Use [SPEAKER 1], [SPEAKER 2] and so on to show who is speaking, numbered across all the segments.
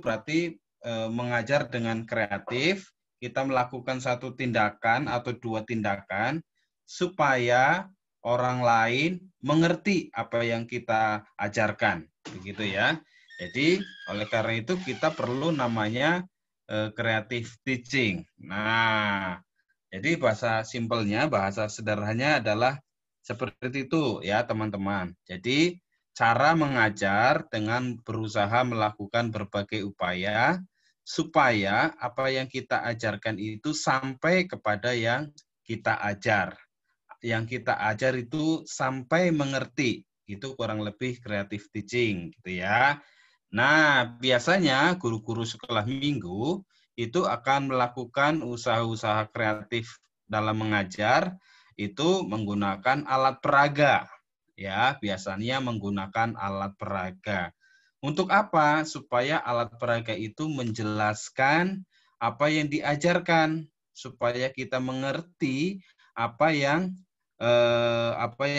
[SPEAKER 1] berarti mengajar dengan kreatif, kita melakukan satu tindakan atau dua tindakan supaya orang lain mengerti apa yang kita ajarkan, begitu ya. Jadi oleh karena itu kita perlu namanya creative teaching. Nah, jadi bahasa simpelnya, bahasa sederhananya adalah seperti itu ya teman-teman. Jadi cara mengajar dengan berusaha melakukan berbagai upaya supaya apa yang kita ajarkan itu sampai kepada yang kita ajar. Yang kita ajar itu sampai mengerti. Itu kurang lebih creative teaching gitu ya. Nah, biasanya guru-guru sekolah minggu itu akan melakukan usaha-usaha kreatif dalam mengajar itu menggunakan alat peraga. Ya, biasanya menggunakan alat peraga. Untuk apa? Supaya alat peraga itu menjelaskan apa yang diajarkan, supaya kita mengerti apa yang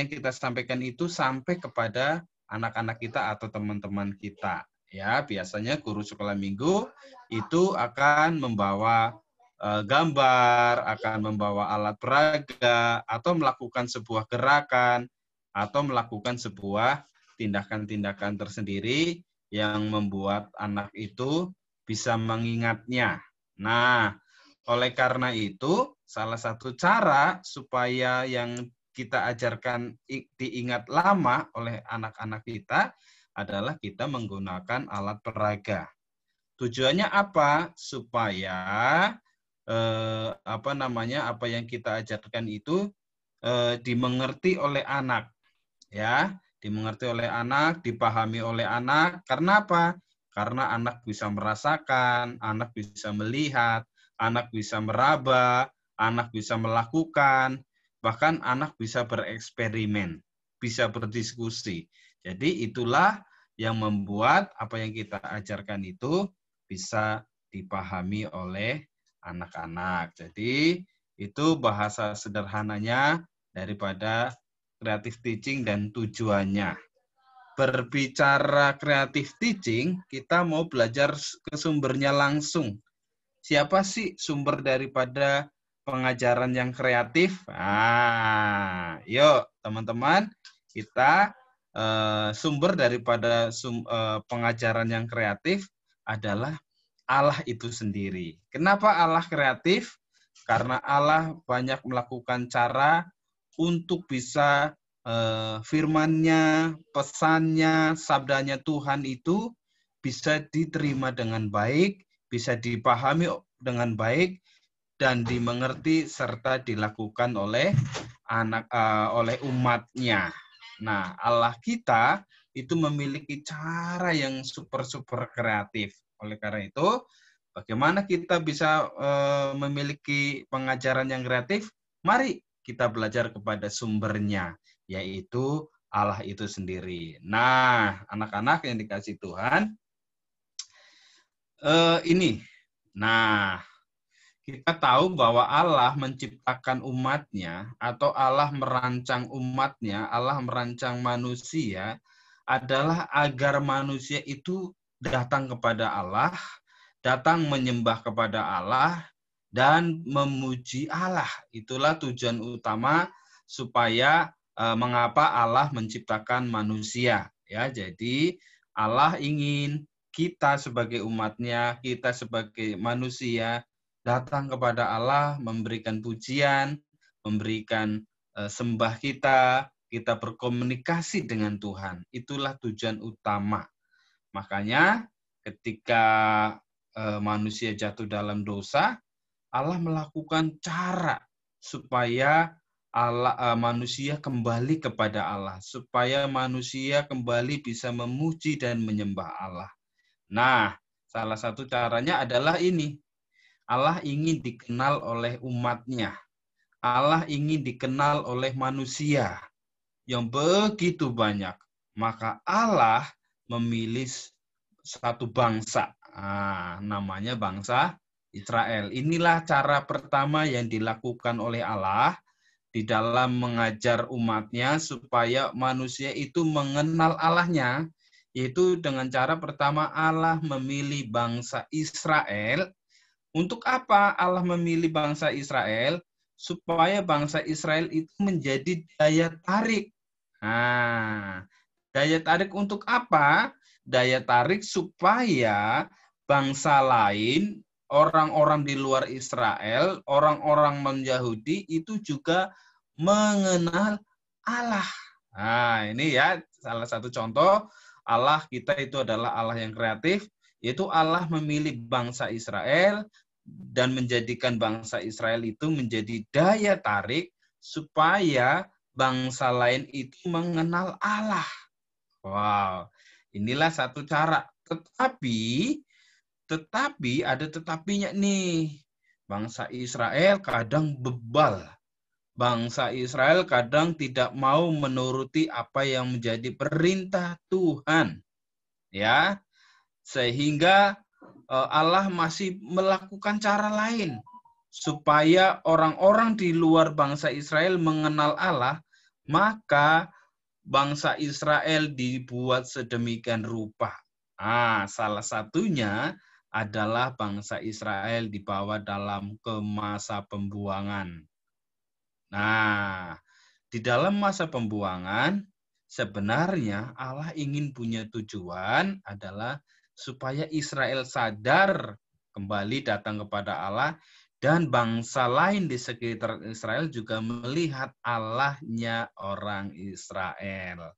[SPEAKER 1] kita sampaikan itu sampai kepada anak-anak kita atau teman-teman kita. Ya, biasanya guru sekolah minggu itu akan membawa gambar, akan membawa alat peraga, atau melakukan sebuah gerakan, atau melakukan sebuah tindakan-tindakan tersendiri yang membuat anak itu bisa mengingatnya. Nah, oleh karena itu, salah satu cara supaya yang kita ajarkan diingat lama oleh anak-anak kita adalah kita menggunakan alat peraga. Tujuannya apa? Supaya apa yang kita ajarkan itu dimengerti oleh anak, ya, dimengerti oleh anak, dipahami oleh anak. Karena apa? Karena anak bisa merasakan, anak bisa melihat, anak bisa meraba, anak bisa melakukan, bahkan anak bisa bereksperimen, bisa berdiskusi. Jadi itulah yang membuat apa yang kita ajarkan itu bisa dipahami oleh anak-anak. Jadi itu bahasa sederhananya daripada creative teaching dan tujuannya. Berbicara creative teaching, kita mau belajar ke sumbernya langsung. Siapa sih sumber daripada pengajaran yang kreatif? Yuk teman-teman, kita sumber daripada pengajaran yang kreatif adalah Allah itu sendiri. Kenapa Allah kreatif? Karena Allah banyak melakukan cara untuk bisa firman-Nya, pesannya, sabdanya Tuhan itu bisa diterima dengan baik, bisa dipahami dengan baik, dan dimengerti serta dilakukan oleh oleh umatnya. Nah, Allah kita itu memiliki cara yang super kreatif. Oleh karena itu, bagaimana kita bisa memiliki pengajaran yang kreatif? Mari kita belajar kepada sumbernya, yaitu Allah itu sendiri. Nah, anak-anak yang dikasih Tuhan, ini. Nah, kita tahu bahwa Allah menciptakan umatnya atau Allah merancang umatnya, Allah merancang manusia adalah agar manusia itu datang kepada Allah, datang menyembah kepada Allah, dan memuji Allah. Itulah tujuan utama supaya mengapa Allah menciptakan manusia. Ya, jadi Allah ingin kita sebagai umatnya, kita sebagai manusia datang kepada Allah, memberikan pujian, memberikan sembah kita berkomunikasi dengan Tuhan. Itulah tujuan utama. Makanya ketika manusia jatuh dalam dosa, Allah melakukan cara supaya manusia kembali kepada Allah, supaya manusia kembali bisa memuji dan menyembah Allah. Nah, salah satu caranya adalah ini. Allah ingin dikenal oleh umatnya. Allah ingin dikenal oleh manusia yang begitu banyak. Maka Allah memilih satu bangsa. Namanya bangsa Israel. Inilah cara pertama yang dilakukan oleh Allah di dalam mengajar umatnya supaya manusia itu mengenal Allahnya, Yaitu dengan cara pertama Allah memilih bangsa Israel. Untuk apa Allah memilih bangsa Israel? Supaya bangsa Israel itu menjadi daya tarik. Nah, daya tarik untuk apa? Daya tarik supaya bangsa lain, orang-orang di luar Israel, orang-orang non-Yahudi itu juga mengenal Allah. Nah, ini ya salah satu contoh Allah kita itu adalah Allah yang kreatif, yaitu Allah memilih bangsa Israel dan menjadikan bangsa Israel itu menjadi daya tarik supaya bangsa lain itu mengenal Allah. Wow, inilah satu cara. Tetapi ada tetapinya nih. Bangsa Israel kadang bebal. Bangsa Israel kadang tidak mau menuruti apa yang menjadi perintah Tuhan. Ya, sehingga Allah masih melakukan cara lain supaya orang-orang di luar bangsa Israel mengenal Allah, maka bangsa Israel dibuat sedemikian rupa. Salah satunya adalah bangsa Israel dibawa dalam ke masa pembuangan. Nah, di dalam masa pembuangan, sebenarnya Allah ingin punya tujuan adalah supaya Israel sadar kembali datang kepada Allah dan bangsa lain di sekitar Israel juga melihat Allahnya orang Israel.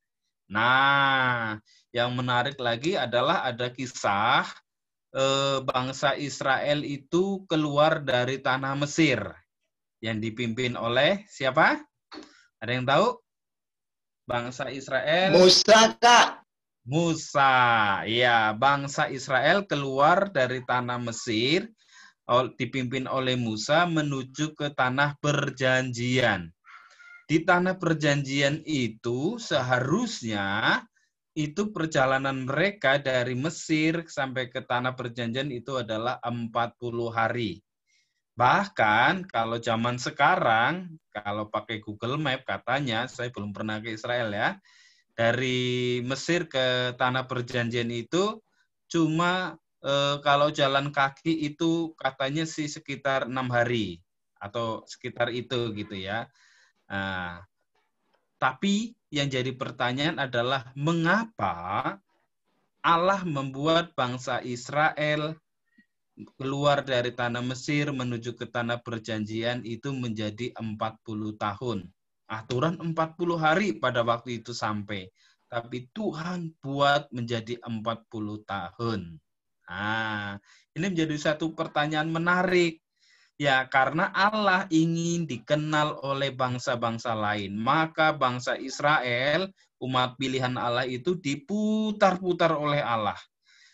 [SPEAKER 1] Nah, yang menarik lagi adalah ada kisah bangsa Israel itu keluar dari tanah Mesir yang dipimpin oleh siapa? Ada yang tahu? Bangsa Israel.
[SPEAKER 2] Musa, Kak.
[SPEAKER 1] Musa. Ya, bangsa Israel keluar dari tanah Mesir dipimpin oleh Musa menuju ke tanah perjanjian. Di tanah perjanjian itu seharusnya itu perjalanan mereka dari Mesir sampai ke tanah perjanjian itu adalah 40 hari. Bahkan kalau zaman sekarang, kalau pakai Google Map katanya, saya belum pernah ke Israel ya, dari Mesir ke tanah perjanjian itu cuma kalau jalan kaki itu katanya sih sekitar 6 hari atau sekitar itu gitu ya. Nah, tapi yang jadi pertanyaan adalah mengapa Allah membuat bangsa Israel keluar dari tanah Mesir menuju ke tanah perjanjian itu menjadi 40 tahun. Aturan 40 hari pada waktu itu sampai. Tapi Tuhan buat menjadi 40 tahun. Nah, ini menjadi satu pertanyaan menarik. Ya, karena Allah ingin dikenal oleh bangsa-bangsa lain. Maka bangsa Israel, umat pilihan Allah itu diputar-putar oleh Allah.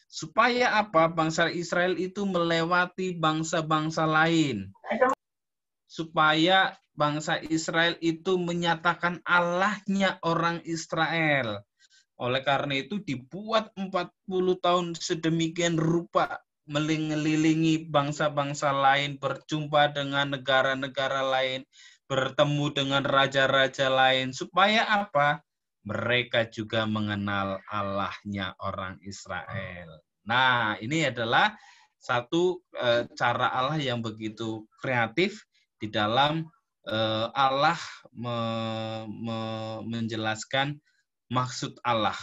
[SPEAKER 1] Supaya apa? Bangsa Israel itu melewati bangsa-bangsa lain. Supaya bangsa Israel itu menyatakan Allahnya orang Israel. Oleh karena itu dibuat 40 tahun sedemikian rupa mengelilingi bangsa-bangsa lain, berjumpa dengan negara-negara lain, bertemu dengan raja-raja lain. Supaya apa? Mereka juga mengenal Allahnya orang Israel. Nah, ini adalah satu cara Allah yang begitu kreatif di dalam Allah menjelaskan maksud Allah.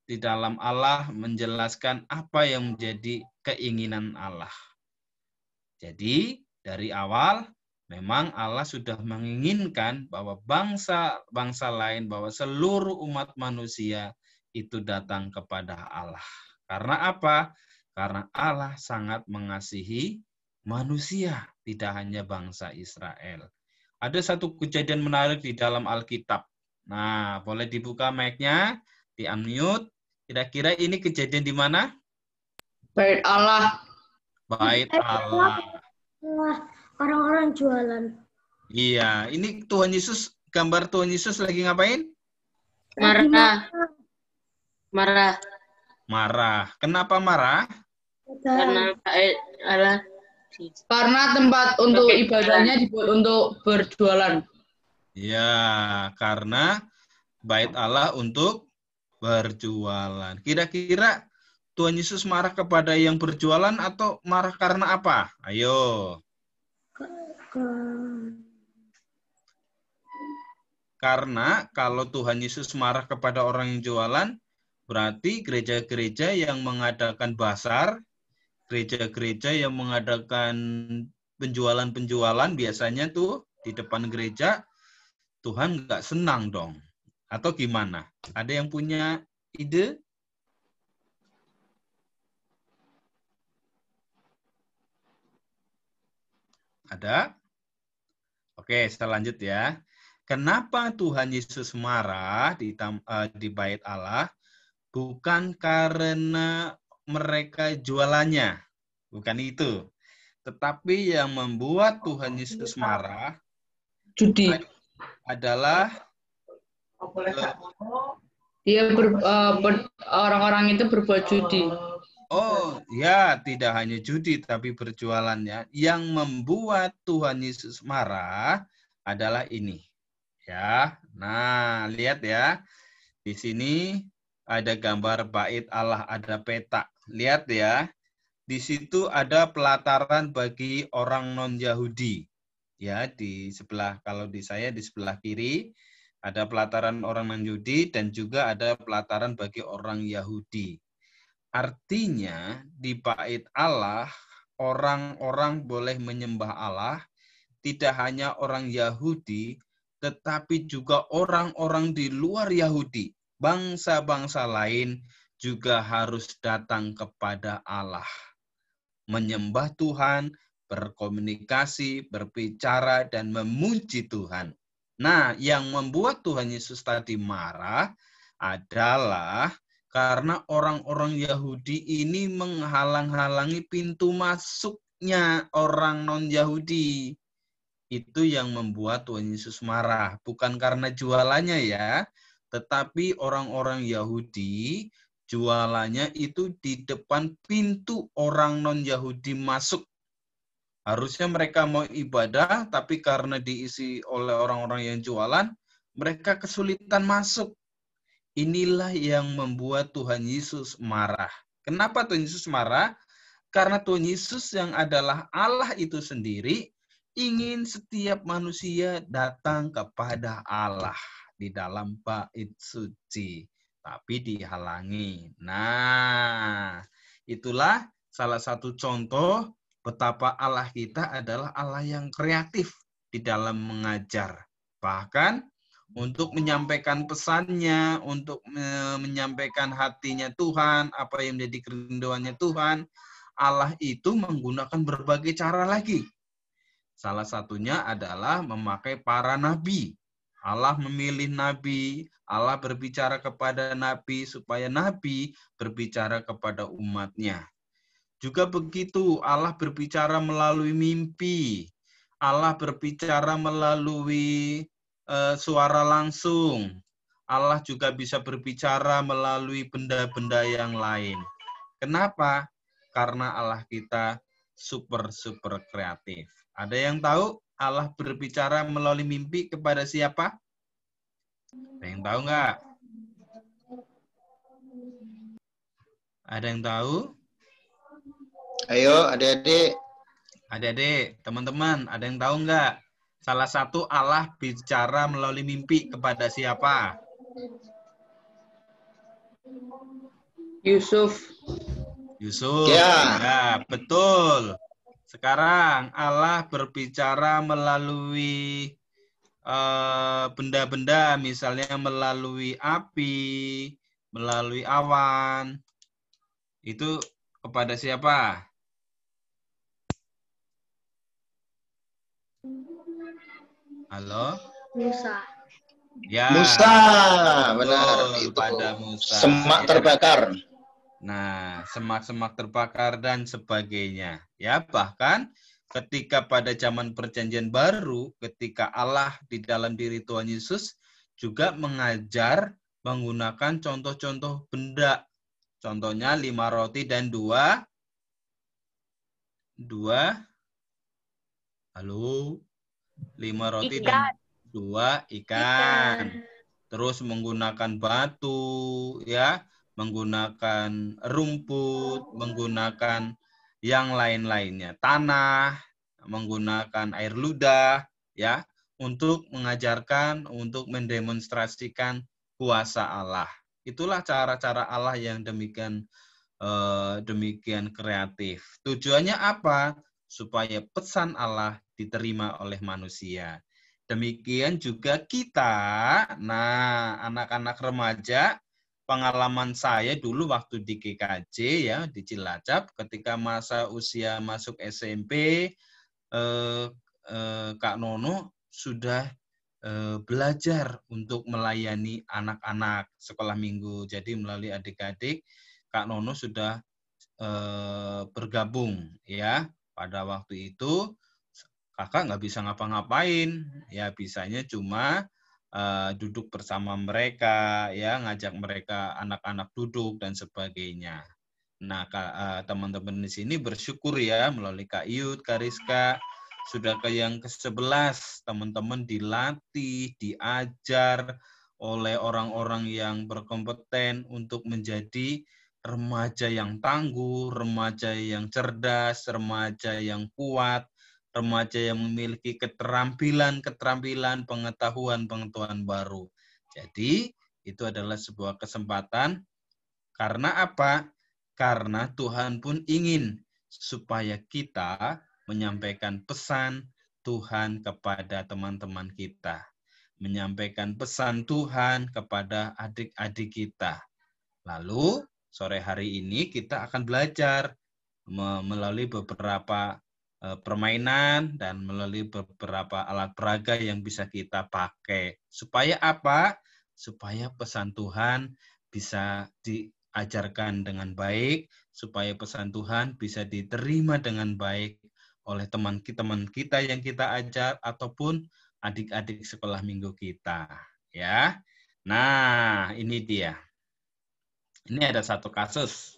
[SPEAKER 1] Di dalam Allah menjelaskan apa yang menjadi keinginan Allah. Jadi, dari awal memang Allah sudah menginginkan bahwa bangsa-bangsa lain, bahwa seluruh umat manusia itu datang kepada Allah. Karena apa? Karena Allah sangat mengasihi manusia, tidak hanya bangsa Israel. Ada satu kejadian menarik di dalam Alkitab. Nah, boleh dibuka mic-nya, di-unmute. Kira-kira ini kejadian di mana?
[SPEAKER 2] Bait Allah.
[SPEAKER 1] Bait Allah.
[SPEAKER 3] Orang-orang jualan.
[SPEAKER 1] Iya, ini Tuhan Yesus, gambar Tuhan Yesus lagi ngapain?
[SPEAKER 4] Marah. Marah.
[SPEAKER 1] Marah. Kenapa marah?
[SPEAKER 4] Karena bait Allah.
[SPEAKER 2] Karena tempat untuk ibadahnya dibuat untuk berjualan.
[SPEAKER 1] Ya, karena bait Allah untuk Berjualan. Kira-kira Tuhan Yesus marah kepada yang berjualan atau marah karena apa? Ayo. Karena kalau Tuhan Yesus marah kepada orang yang jualan, berarti gereja-gereja yang mengadakan basar, gereja-gereja yang mengadakan penjualan-penjualan biasanya tuh di depan gereja, Tuhan nggak senang dong. Atau gimana? Ada yang punya ide? Ada? Oke, saya lanjut ya. Kenapa Tuhan Yesus marah di bait Allah? Bukan karena mereka jualannya. Bukan itu. Tetapi yang membuat Tuhan Yesus marah
[SPEAKER 2] Judi.
[SPEAKER 1] adalah
[SPEAKER 2] Dia orang-orang itu berbuat judi.
[SPEAKER 1] oh ya, tidak hanya judi tapi berjualannya. Yang membuat Tuhan Yesus marah adalah ini. Ya, nah lihat ya. Di sini ada gambar bait Allah, ada peta. Lihat ya. Di situ ada pelataran bagi orang non-Yahudi. Ya, di sebelah, kalau di saya di sebelah kiri ada pelataran orang non-Yahudi dan juga ada pelataran bagi orang Yahudi. Artinya di bait Allah orang-orang boleh menyembah Allah, tidak hanya orang Yahudi, tetapi juga orang-orang di luar Yahudi, bangsa-bangsa lain juga harus datang kepada Allah, menyembah Tuhan, berkomunikasi, berbicara, dan memuji Tuhan. Nah, yang membuat Tuhan Yesus tadi marah adalah karena orang-orang Yahudi ini menghalang-halangi pintu masuknya orang non-Yahudi. Itu yang membuat Tuhan Yesus marah. Bukan karena jualannya ya, tetapi orang-orang Yahudi jualannya itu di depan pintu orang non-Yahudi masuk. Harusnya mereka mau ibadah, tapi karena diisi oleh orang-orang yang jualan, mereka kesulitan masuk. Inilah yang membuat Tuhan Yesus marah. Kenapa Tuhan Yesus marah? Karena Tuhan Yesus yang adalah Allah itu sendiri ingin setiap manusia datang kepada Allah di dalam bait suci, tapi dihalangi. Nah, itulah salah satu contoh betapa Allah kita adalah Allah yang kreatif di dalam mengajar. Bahkan untuk menyampaikan pesannya, untuk menyampaikan hatinya Tuhan, apa yang menjadi kerinduannya Tuhan, Allah itu menggunakan berbagai cara lagi. Salah satunya adalah memakai para nabi. Allah memilih nabi, Allah berbicara kepada nabi supaya nabi berbicara kepada umatnya. Juga begitu, Allah berbicara melalui mimpi. Allah berbicara melalui suara langsung. Allah juga bisa berbicara melalui benda-benda yang lain. Kenapa? Karena Allah kita super kreatif. Ada yang tahu Allah berbicara melalui mimpi kepada siapa? Ada yang tahu nggak? Ada yang tahu?
[SPEAKER 5] Ayo adik-adik.
[SPEAKER 1] Adik-adik, teman-teman, ada yang tahu nggak? Salah satu Allah bicara melalui mimpi kepada siapa?
[SPEAKER 2] Yusuf.
[SPEAKER 1] Yusuf.
[SPEAKER 5] Ya.
[SPEAKER 1] Ya, betul. Sekarang Allah berbicara melalui benda-benda, misalnya melalui api, melalui awan. Itu kepada siapa? Halo?
[SPEAKER 3] Musa.
[SPEAKER 1] Ya.
[SPEAKER 5] Musa, benar.
[SPEAKER 1] Betul,
[SPEAKER 5] Itu
[SPEAKER 1] pada Musa.
[SPEAKER 5] semak
[SPEAKER 1] Ya.
[SPEAKER 5] terbakar.
[SPEAKER 1] Nah, semak-semak terbakar dan sebagainya. Ya, bahkan ketika pada zaman Perjanjian Baru, ketika Allah di dalam diri Tuhan Yesus juga mengajar menggunakan contoh-contoh benda. Contohnya 5 roti dan 2 halo, 5 roti dan 2 ikan. terus menggunakan batu, ya, menggunakan rumput, menggunakan yang lain-lainnya, tanah, menggunakan air ludah, ya, untuk mengajarkan, untuk mendemonstrasikan kuasa Allah. Itulah cara-cara Allah yang demikian demikian kreatif. Tujuannya apa? Supaya pesan Allah diterima oleh manusia. Demikian juga kita. Nah, anak-anak remaja, pengalaman saya dulu waktu di GKJ ya, di Cilacap, ketika masa usia masuk SMP, Kak Nono sudah belajar untuk melayani anak-anak sekolah minggu. Jadi melalui adik-adik, Kak Nono sudah bergabung ya. Pada waktu itu kakak nggak bisa ngapa-ngapain, ya bisanya cuma duduk bersama mereka, ya ngajak mereka anak-anak duduk dan sebagainya. Nah, teman-teman di sini bersyukur ya melalui Kak Yud, Kak Rizka, sudah ke yang ke-11, teman-teman dilatih, diajar oleh orang-orang yang berkompeten untuk menjadi remaja yang tangguh, remaja yang cerdas, remaja yang kuat, remaja yang memiliki keterampilan, pengetahuan baru. Jadi, itu adalah sebuah kesempatan. Karena apa? Karena Tuhan pun ingin supaya kita menyampaikan pesan Tuhan kepada teman-teman kita. Menyampaikan pesan Tuhan kepada adik-adik kita. Lalu, sore hari ini kita akan belajar melalui beberapa permainan dan melalui beberapa alat peraga yang bisa kita pakai. Supaya apa? Supaya pesan Tuhan bisa diajarkan dengan baik, supaya pesan Tuhan bisa diterima dengan baik oleh teman-teman kita yang kita ajar ataupun adik-adik sekolah minggu kita. Ya. Nah, ini dia. Ini ada satu kasus.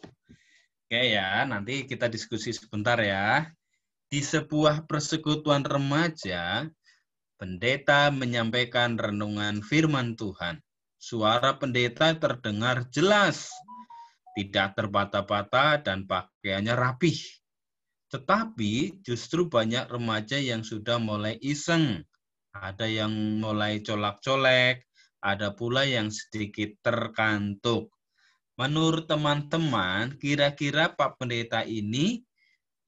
[SPEAKER 1] Oke ya, nanti kita diskusi sebentar ya. Di sebuah persekutuan remaja, pendeta menyampaikan renungan firman Tuhan. Suara pendeta terdengar jelas, tidak terbata-bata dan pakaiannya rapih. Tetapi justru banyak remaja yang sudah mulai iseng. Ada yang mulai colak-colek, ada pula yang sedikit terkantuk. Menurut teman-teman, kira-kira Pak Pendeta ini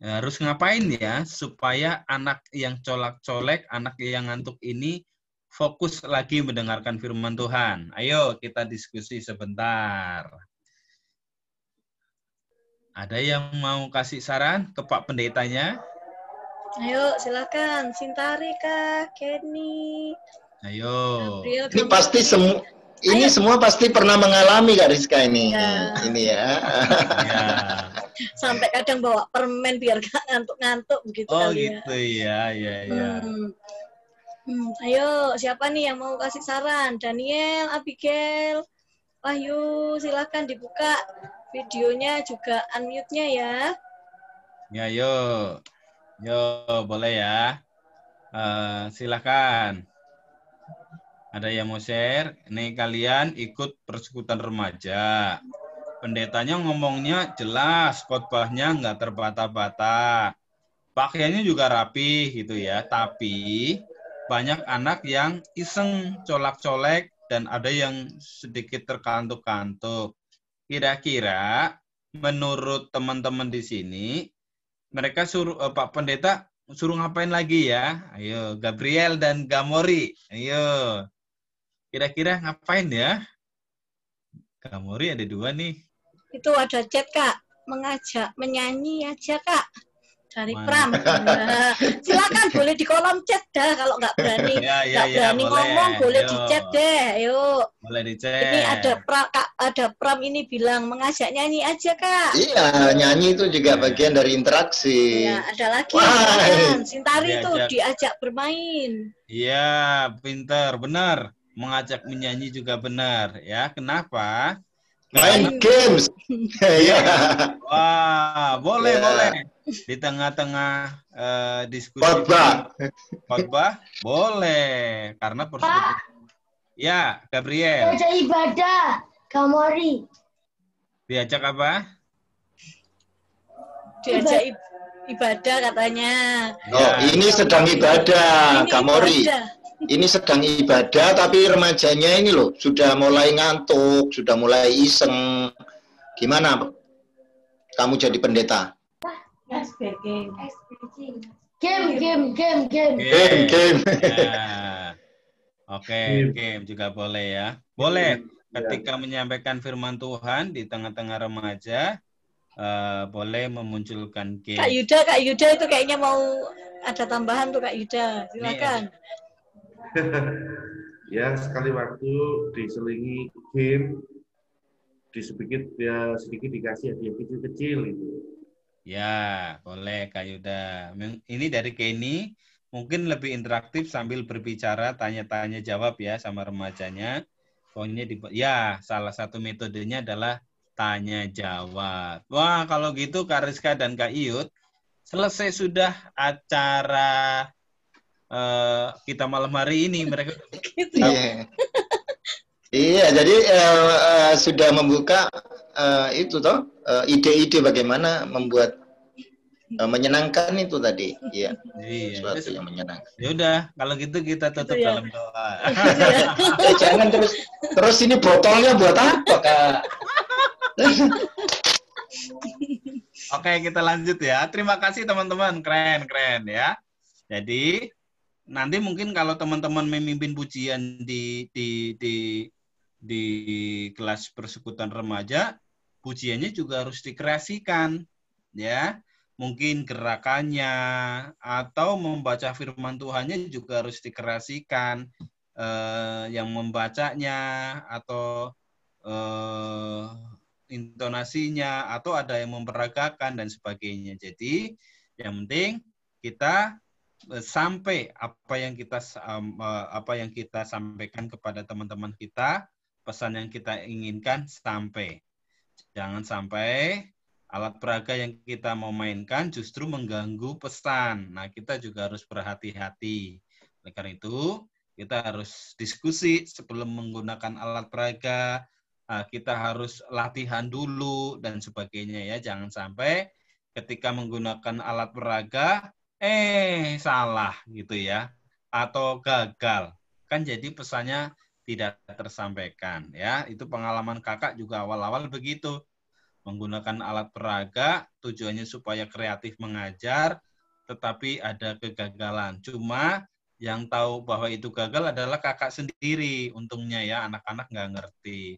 [SPEAKER 1] harus ngapain ya supaya anak yang colak-colek, anak yang ngantuk ini fokus lagi mendengarkan firman Tuhan? Ayo kita diskusi sebentar. Ada yang mau kasih saran ke Pak Pendetanya?
[SPEAKER 6] Ayo silakan, Sintari Kak, Kenny.
[SPEAKER 1] Ayo.
[SPEAKER 6] Gabriel,
[SPEAKER 5] Ini pasti semua pasti pernah mengalami Kak Rizka ini.
[SPEAKER 6] Ya.
[SPEAKER 5] Ini ya.
[SPEAKER 1] Ya.
[SPEAKER 6] Sampai kadang bawa permen biar gak ngantuk-ngantuk begitu
[SPEAKER 1] Oh
[SPEAKER 6] kali
[SPEAKER 1] gitu ya, ya.
[SPEAKER 6] Ayo, siapa nih yang mau kasih saran? Daniel, Abigail, Wahyu, silakan dibuka videonya juga unmute-nya ya.
[SPEAKER 1] Ya, yuk. Yuk, boleh ya. Silakan. Ada yang mau share? Nih kalian ikut persekutuan remaja. Pendetanya ngomongnya jelas, khotbahnya nggak terbata-bata. Pakaiannya juga rapi gitu ya. Tapi banyak anak yang iseng, colak-colek, dan ada yang sedikit terkantuk-kantuk. Kira-kira menurut teman-teman di sini, mereka suruh Pak Pendeta suruh ngapain lagi ya? Ayo, Gabriel dan Gamori. Ayo. Kira-kira ngapain ya? Gamori ada 2 nih.
[SPEAKER 6] Itu ada chat Kak, mengajak menyanyi aja Kak. Dari
[SPEAKER 1] Mana?
[SPEAKER 6] Pram. Nah, silakan boleh di kolom chat dah kalau nggak berani
[SPEAKER 1] Boleh.
[SPEAKER 6] ngomong boleh di chat deh. Yuk.
[SPEAKER 1] Boleh di chat.
[SPEAKER 6] Ini ada Pram ini bilang mengajak nyanyi aja Kak.
[SPEAKER 5] Iya, nyanyi itu juga bagian dari interaksi.
[SPEAKER 6] Ya, ada lagi silakan. Sintari tuh diajak bermain.
[SPEAKER 1] Iya, pinter, benar. Mengajak menyanyi juga benar ya. Kenapa?
[SPEAKER 5] Main games. Iya.
[SPEAKER 1] Wah, boleh. Di tengah-tengah diskusi
[SPEAKER 5] Khotbah
[SPEAKER 1] boleh, karena persekutuan Ya, Gabriel.
[SPEAKER 3] Diajak ibadah, Gamori.
[SPEAKER 1] Diajak apa?
[SPEAKER 6] Diajak ibadah katanya.
[SPEAKER 5] Oh, ini sedang ibadah,
[SPEAKER 6] Ini
[SPEAKER 5] Gamori.
[SPEAKER 6] ibadah.
[SPEAKER 5] Ini sedang ibadah, tapi remajanya ini loh, sudah mulai ngantuk, sudah mulai iseng. Gimana kamu jadi pendeta?
[SPEAKER 3] Game.
[SPEAKER 5] Game.
[SPEAKER 1] Ya. Oke, game juga boleh ya. Boleh. Ketika menyampaikan firman Tuhan di tengah-tengah remaja, boleh memunculkan
[SPEAKER 6] Kak
[SPEAKER 1] game.
[SPEAKER 6] Yuda itu kayaknya mau ada tambahan tuh Kak Yuda. Silakan.
[SPEAKER 7] Ya, sekali waktu diselingi game, sedikit dikasih hadiah kecil-kecil itu.
[SPEAKER 1] Ya, boleh Kak Yuda. Ini dari Kenny, mungkin lebih interaktif sambil berbicara, tanya-tanya jawab ya sama remajanya. Pokoknya ya, salah satu metodenya adalah tanya jawab. Wah, kalau gitu Kak Rizka dan Kak Iyut, selesai sudah acara kita malam hari ini. Mereka
[SPEAKER 5] Iya, jadi sudah membuka itu toh ide-ide bagaimana membuat menyenangkan itu tadi, iya. Sesuatu yang menyenangkan.
[SPEAKER 1] Ya udah, kalau gitu kita tutup
[SPEAKER 6] Gitu ya.
[SPEAKER 1] dalam doa.
[SPEAKER 5] Jangan terus ini botolnya buat apa, Kak?
[SPEAKER 1] Oke, kita lanjut ya. Terima kasih teman-teman, keren ya. Jadi nanti mungkin kalau teman-teman memimpin pujian di kelas persekutuan remaja, pujiannya juga harus dikreasikan, ya. Mungkin gerakannya atau membaca firman Tuhannya juga harus dikreasikan, yang membacanya atau intonasinya atau ada yang memperagakan dan sebagainya. Jadi yang penting kita sampai apa yang kita sampaikan kepada teman-teman kita, pesan yang kita inginkan sampai. Jangan sampai alat peraga yang kita mau mainkan justru mengganggu pesan. Nah, kita juga harus berhati-hati. Oleh karena itu, kita harus diskusi sebelum menggunakan alat peraga. Kita harus latihan dulu dan sebagainya ya. Jangan sampai ketika menggunakan alat peraga salah gitu ya, atau gagal. Kan jadi pesannya tidak tersampaikan ya. Itu pengalaman kakak juga awal-awal begitu. Menggunakan alat peraga tujuannya supaya kreatif mengajar, tetapi ada kegagalan. Cuma yang tahu bahwa itu gagal adalah kakak sendiri. Untungnya ya, anak-anak nggak ngerti.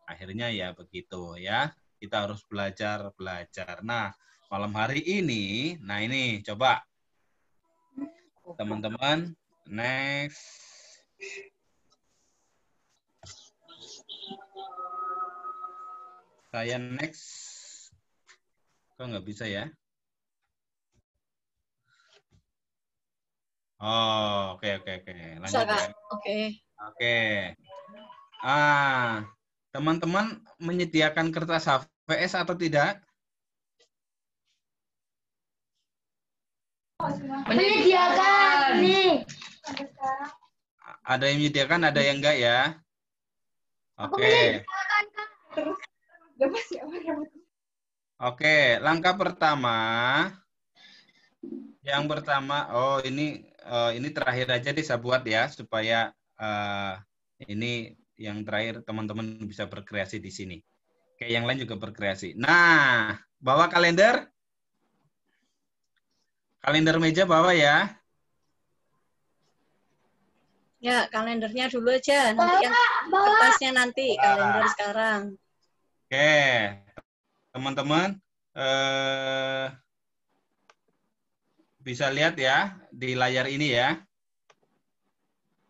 [SPEAKER 1] Akhirnya ya begitu ya. Kita harus belajar. Nah, malam hari ini, nah ini coba teman-teman, next. Saya next. Kok nggak bisa ya? Oh, oke. Lanjut ya. Oke. Teman-teman menyediakan kertas HVS atau tidak?
[SPEAKER 3] Menyediakan nih.
[SPEAKER 1] Ada yang menyediakan, ada yang enggak ya? Oke. Oke, langkah pertama. Yang pertama, ini terakhir aja saya buat ya supaya ini yang terakhir teman-teman bisa berkreasi di sini. Kayak yang lain juga berkreasi. Nah, bawa kalender. Kalender meja bawa ya.
[SPEAKER 6] Ya, kalendernya dulu aja. Nanti yang kertasnya nanti, kalender sekarang.
[SPEAKER 1] Oke, teman-teman bisa lihat ya di layar ini ya.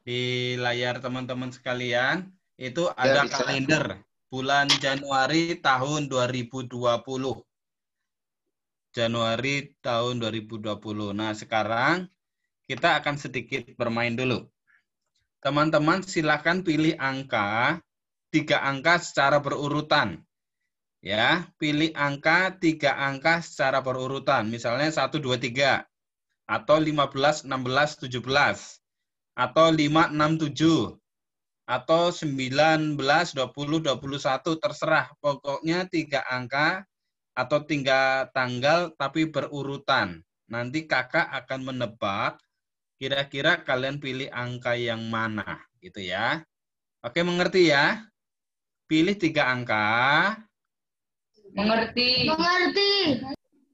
[SPEAKER 1] Di layar teman-teman sekalian, itu ada kalender bulan Januari tahun 2020. Januari tahun 2020. Nah, sekarang kita akan sedikit bermain dulu. Teman-teman silakan pilih angka, 3 angka secara berurutan. Ya, pilih angka 3 angka secara berurutan. Misalnya 1, 2, 3. Atau 15, 16, 17. Atau 5, 6, 7. atau 19, 20, 21, terserah. Pokoknya 3 angka atau 3 tanggal tapi berurutan. Nanti kakak akan menebak kira-kira kalian pilih angka yang mana gitu ya. Oke, mengerti ya? Pilih 3 angka.
[SPEAKER 2] Mengerti.
[SPEAKER 3] Mengerti.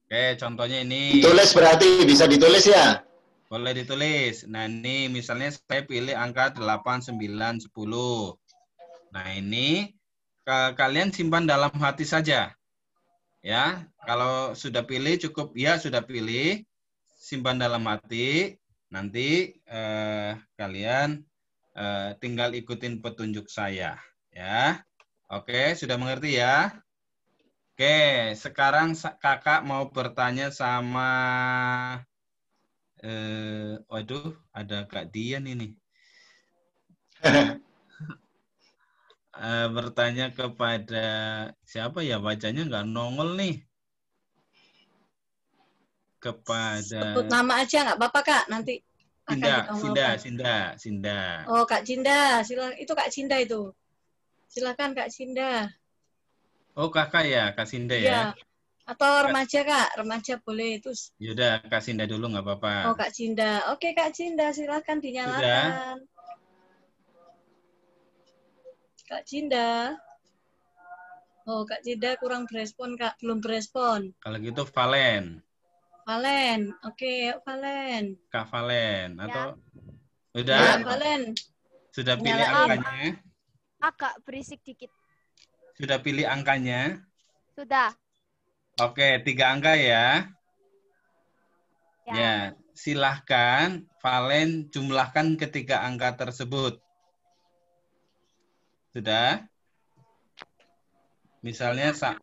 [SPEAKER 1] Oke, contohnya ini.
[SPEAKER 5] Ditulis berarti bisa ditulis ya?
[SPEAKER 1] Boleh ditulis. Nah, ini misalnya saya pilih angka 8, 9, 10. Nah, ini kalian simpan dalam hati saja. Ya, kalau sudah pilih cukup ya sudah pilih, simpan dalam hati. Nanti kalian tinggal ikutin petunjuk saya, ya. Oke, sudah mengerti ya? Oke, sekarang kakak mau bertanya sama waduh, ada Kak Dian ini. Bertanya kepada siapa ya, bacanya nggak nongol nih. Kepada
[SPEAKER 6] Sebut nama aja nggak apa-apa Kak, nanti
[SPEAKER 1] Sinda.
[SPEAKER 6] Oh Kak Cinda, itu Kak Cinda itu. Silakan Kak Cinda.
[SPEAKER 1] Oh kakak ya, Kak Sinda ya.
[SPEAKER 6] Iya. Atau remaja Kak, remaja boleh itu.
[SPEAKER 1] Yaudah, Kak Sinda dulu nggak apa-apa.
[SPEAKER 6] Oh Kak Cinda, oke Kak Cinda, silakan dinyalakan. Kak Cinda. Oh Kak Cinda kurang berespon Kak, belum berespon.
[SPEAKER 1] Kalau gitu Valen.
[SPEAKER 6] Valen, oke Valen.
[SPEAKER 1] Kak Valen atau udah?
[SPEAKER 6] Ya, Valen.
[SPEAKER 1] Sudah pilih angkanya?
[SPEAKER 8] Agak berisik dikit.
[SPEAKER 1] Sudah pilih angkanya?
[SPEAKER 8] Sudah.
[SPEAKER 1] Oke, 3 angka ya. Ya, silahkan Valen jumlahkan ketiga angka tersebut. Sudah? Misalnya 1,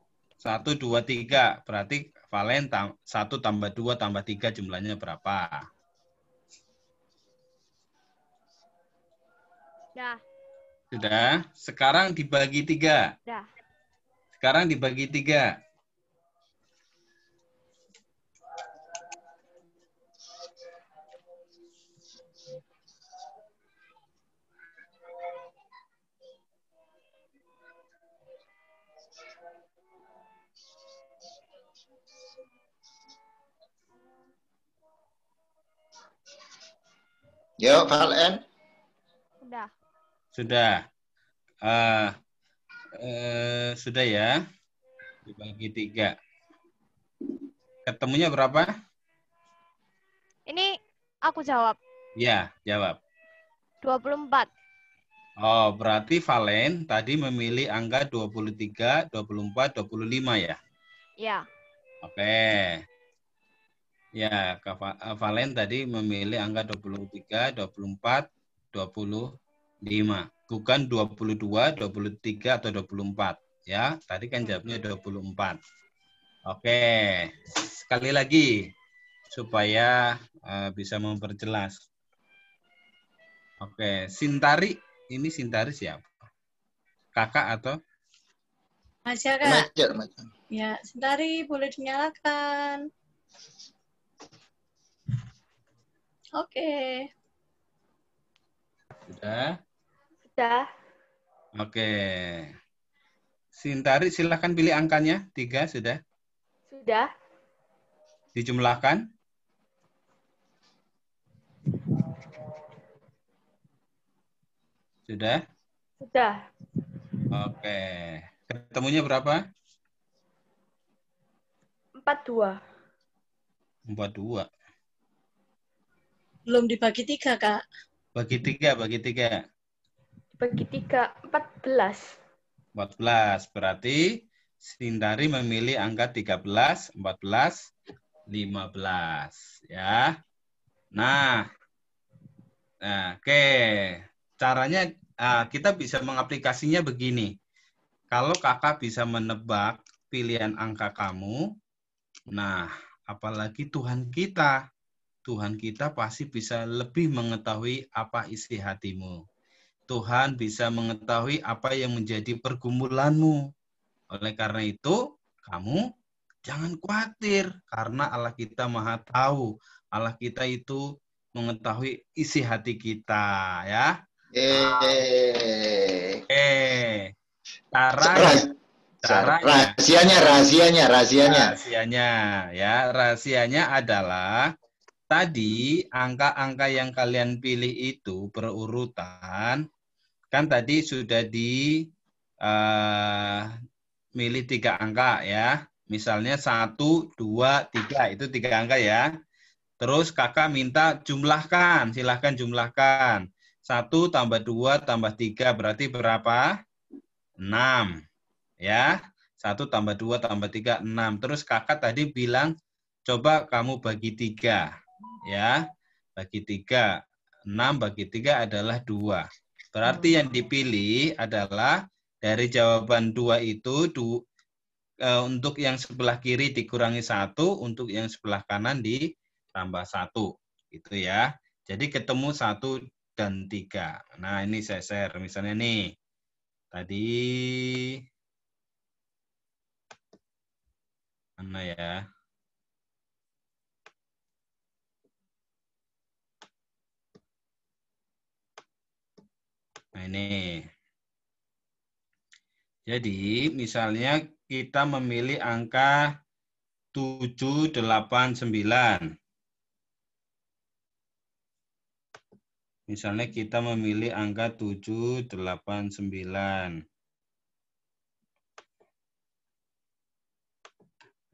[SPEAKER 1] 2, 3. Berarti Valen 1 tambah 2 tambah 3 jumlahnya berapa? Sudah? Sekarang dibagi 3. Sekarang dibagi 3.
[SPEAKER 5] Yuk, Valen.
[SPEAKER 8] Sudah.
[SPEAKER 1] Sudah ya. Dibagi 3. Ketemunya berapa?
[SPEAKER 8] Ini aku jawab.
[SPEAKER 1] Ya, jawab.
[SPEAKER 8] 24.
[SPEAKER 1] Oh, berarti Valen tadi memilih angka 23, 24, 25 ya?
[SPEAKER 8] Ya.
[SPEAKER 1] Oke. Ya, Valen tadi memilih angka 23, 24, 25. Bukan 22, 23, atau 24. Ya, tadi kan jawabnya 24. Oke. Sekali lagi, supaya bisa memperjelas. Oke, Sintari. Ini Sintari siapa? Kakak atau?
[SPEAKER 6] Remaja Kak.
[SPEAKER 5] Remaja.
[SPEAKER 6] Ya, Sintari boleh dinyalakan. Oke.
[SPEAKER 1] Sudah?
[SPEAKER 8] Sudah.
[SPEAKER 1] Oke. Sintari silakan pilih angkanya. 3 sudah?
[SPEAKER 8] Sudah.
[SPEAKER 1] Dijumlahkan? Sudah?
[SPEAKER 8] Sudah.
[SPEAKER 1] Oke. Ketemunya berapa?
[SPEAKER 8] 42.
[SPEAKER 1] 42.
[SPEAKER 6] Belum dibagi 3, Kak.
[SPEAKER 1] Bagi 3, bagi 3.
[SPEAKER 8] Bagi 3, 14.
[SPEAKER 1] 14. Berarti Sintari memilih angka 13, 14, 15. Ya. Nah, oke. Caranya kita bisa mengaplikasinya begini. Kalau kakak bisa menebak pilihan angka kamu, nah, apalagi Tuhan kita pasti bisa lebih mengetahui apa isi hatimu. Tuhan bisa mengetahui apa yang menjadi pergumulanmu. Oleh karena itu, kamu jangan khawatir, karena Allah kita Maha Tahu. Allah kita itu mengetahui isi hati kita, ya. Rahasianya adalah tadi angka-angka yang kalian pilih itu berurutan, kan tadi sudah milih 3 angka ya. Misalnya 1, 2, 3 itu 3 angka ya. Terus kakak minta jumlahkan, silahkan jumlahkan. 1 tambah 2 tambah 3 berarti berapa? 6. Ya, 1 tambah 2 tambah 3, 6. Terus kakak tadi bilang, coba kamu bagi 3. Ya, bagi 3. 6 bagi 3 adalah 2. Berarti yang dipilih adalah dari jawaban 2 itu, untuk yang sebelah kiri dikurangi 1, untuk yang sebelah kanan ditambah 1. Gitu ya. Jadi ketemu 1 dan 3. Nah, ini saya share. Misalnya nih, tadi mana ya? Nah, ini. Jadi, misalnya kita memilih angka 7, 8, 9. Misalnya kita memilih angka 7, 8, 9.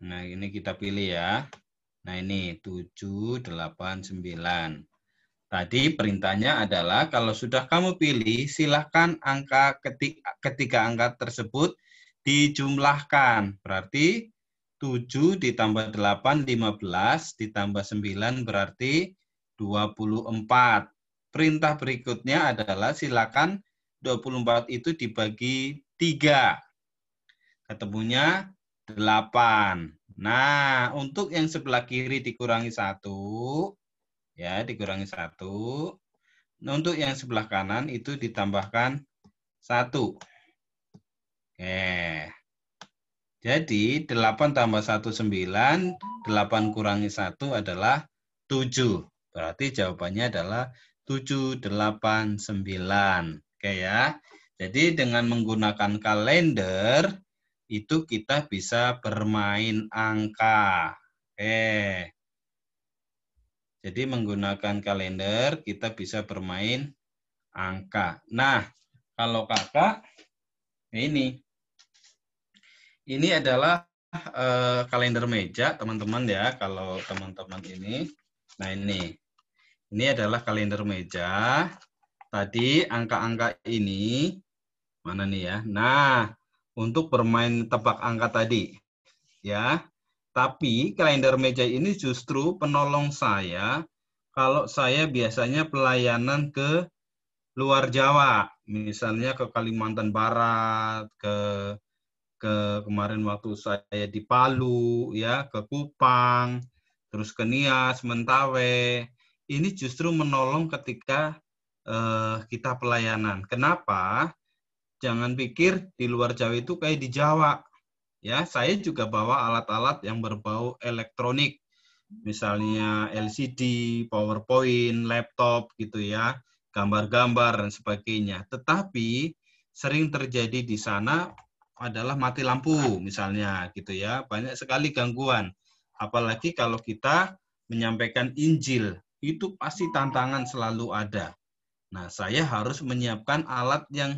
[SPEAKER 1] Nah, ini kita pilih ya. Nah, ini 7, 8, 9. Tadi perintahnya adalah kalau sudah kamu pilih, silakan ketiga angka tersebut dijumlahkan. Berarti 7 ditambah 8, 15, ditambah 9 berarti 24. Perintah berikutnya adalah silakan 24 itu dibagi 3. Ketemunya 8. Nah, untuk yang sebelah kiri dikurangi 1. Ya, dikurangi 1. Nah, untuk yang sebelah kanan itu ditambahkan 1. Jadi 8 tambah 1, 9. 8 kurangi 1 adalah 7. Berarti jawabannya adalah 7, 8, 9. Oke ya. Jadi dengan menggunakan kalender, itu kita bisa bermain angka. Jadi menggunakan kalender kita bisa bermain angka. Nah, kalau kakak, ini adalah kalender meja teman-teman ya. Kalau teman-teman ini, nah ini adalah kalender meja. Tadi angka-angka ini mana nih ya? Nah, untuk bermain tebak angka tadi, ya. Tapi kalender meja ini justru penolong saya kalau saya biasanya pelayanan ke luar Jawa, misalnya ke Kalimantan Barat, ke kemarin waktu saya di Palu, ya, ke Kupang, terus ke Nias, Mentawai. Ini justru menolong ketika kita pelayanan. Kenapa? Jangan pikir di luar Jawa itu kayak di Jawa. Ya, saya juga bawa alat-alat yang berbau elektronik, misalnya LCD, PowerPoint, laptop gitu ya, gambar-gambar dan sebagainya. Tetapi sering terjadi di sana adalah mati lampu misalnya gitu ya, banyak sekali gangguan. Apalagi kalau kita menyampaikan Injil, itu pasti tantangan selalu ada. Nah, saya harus menyiapkan alat yang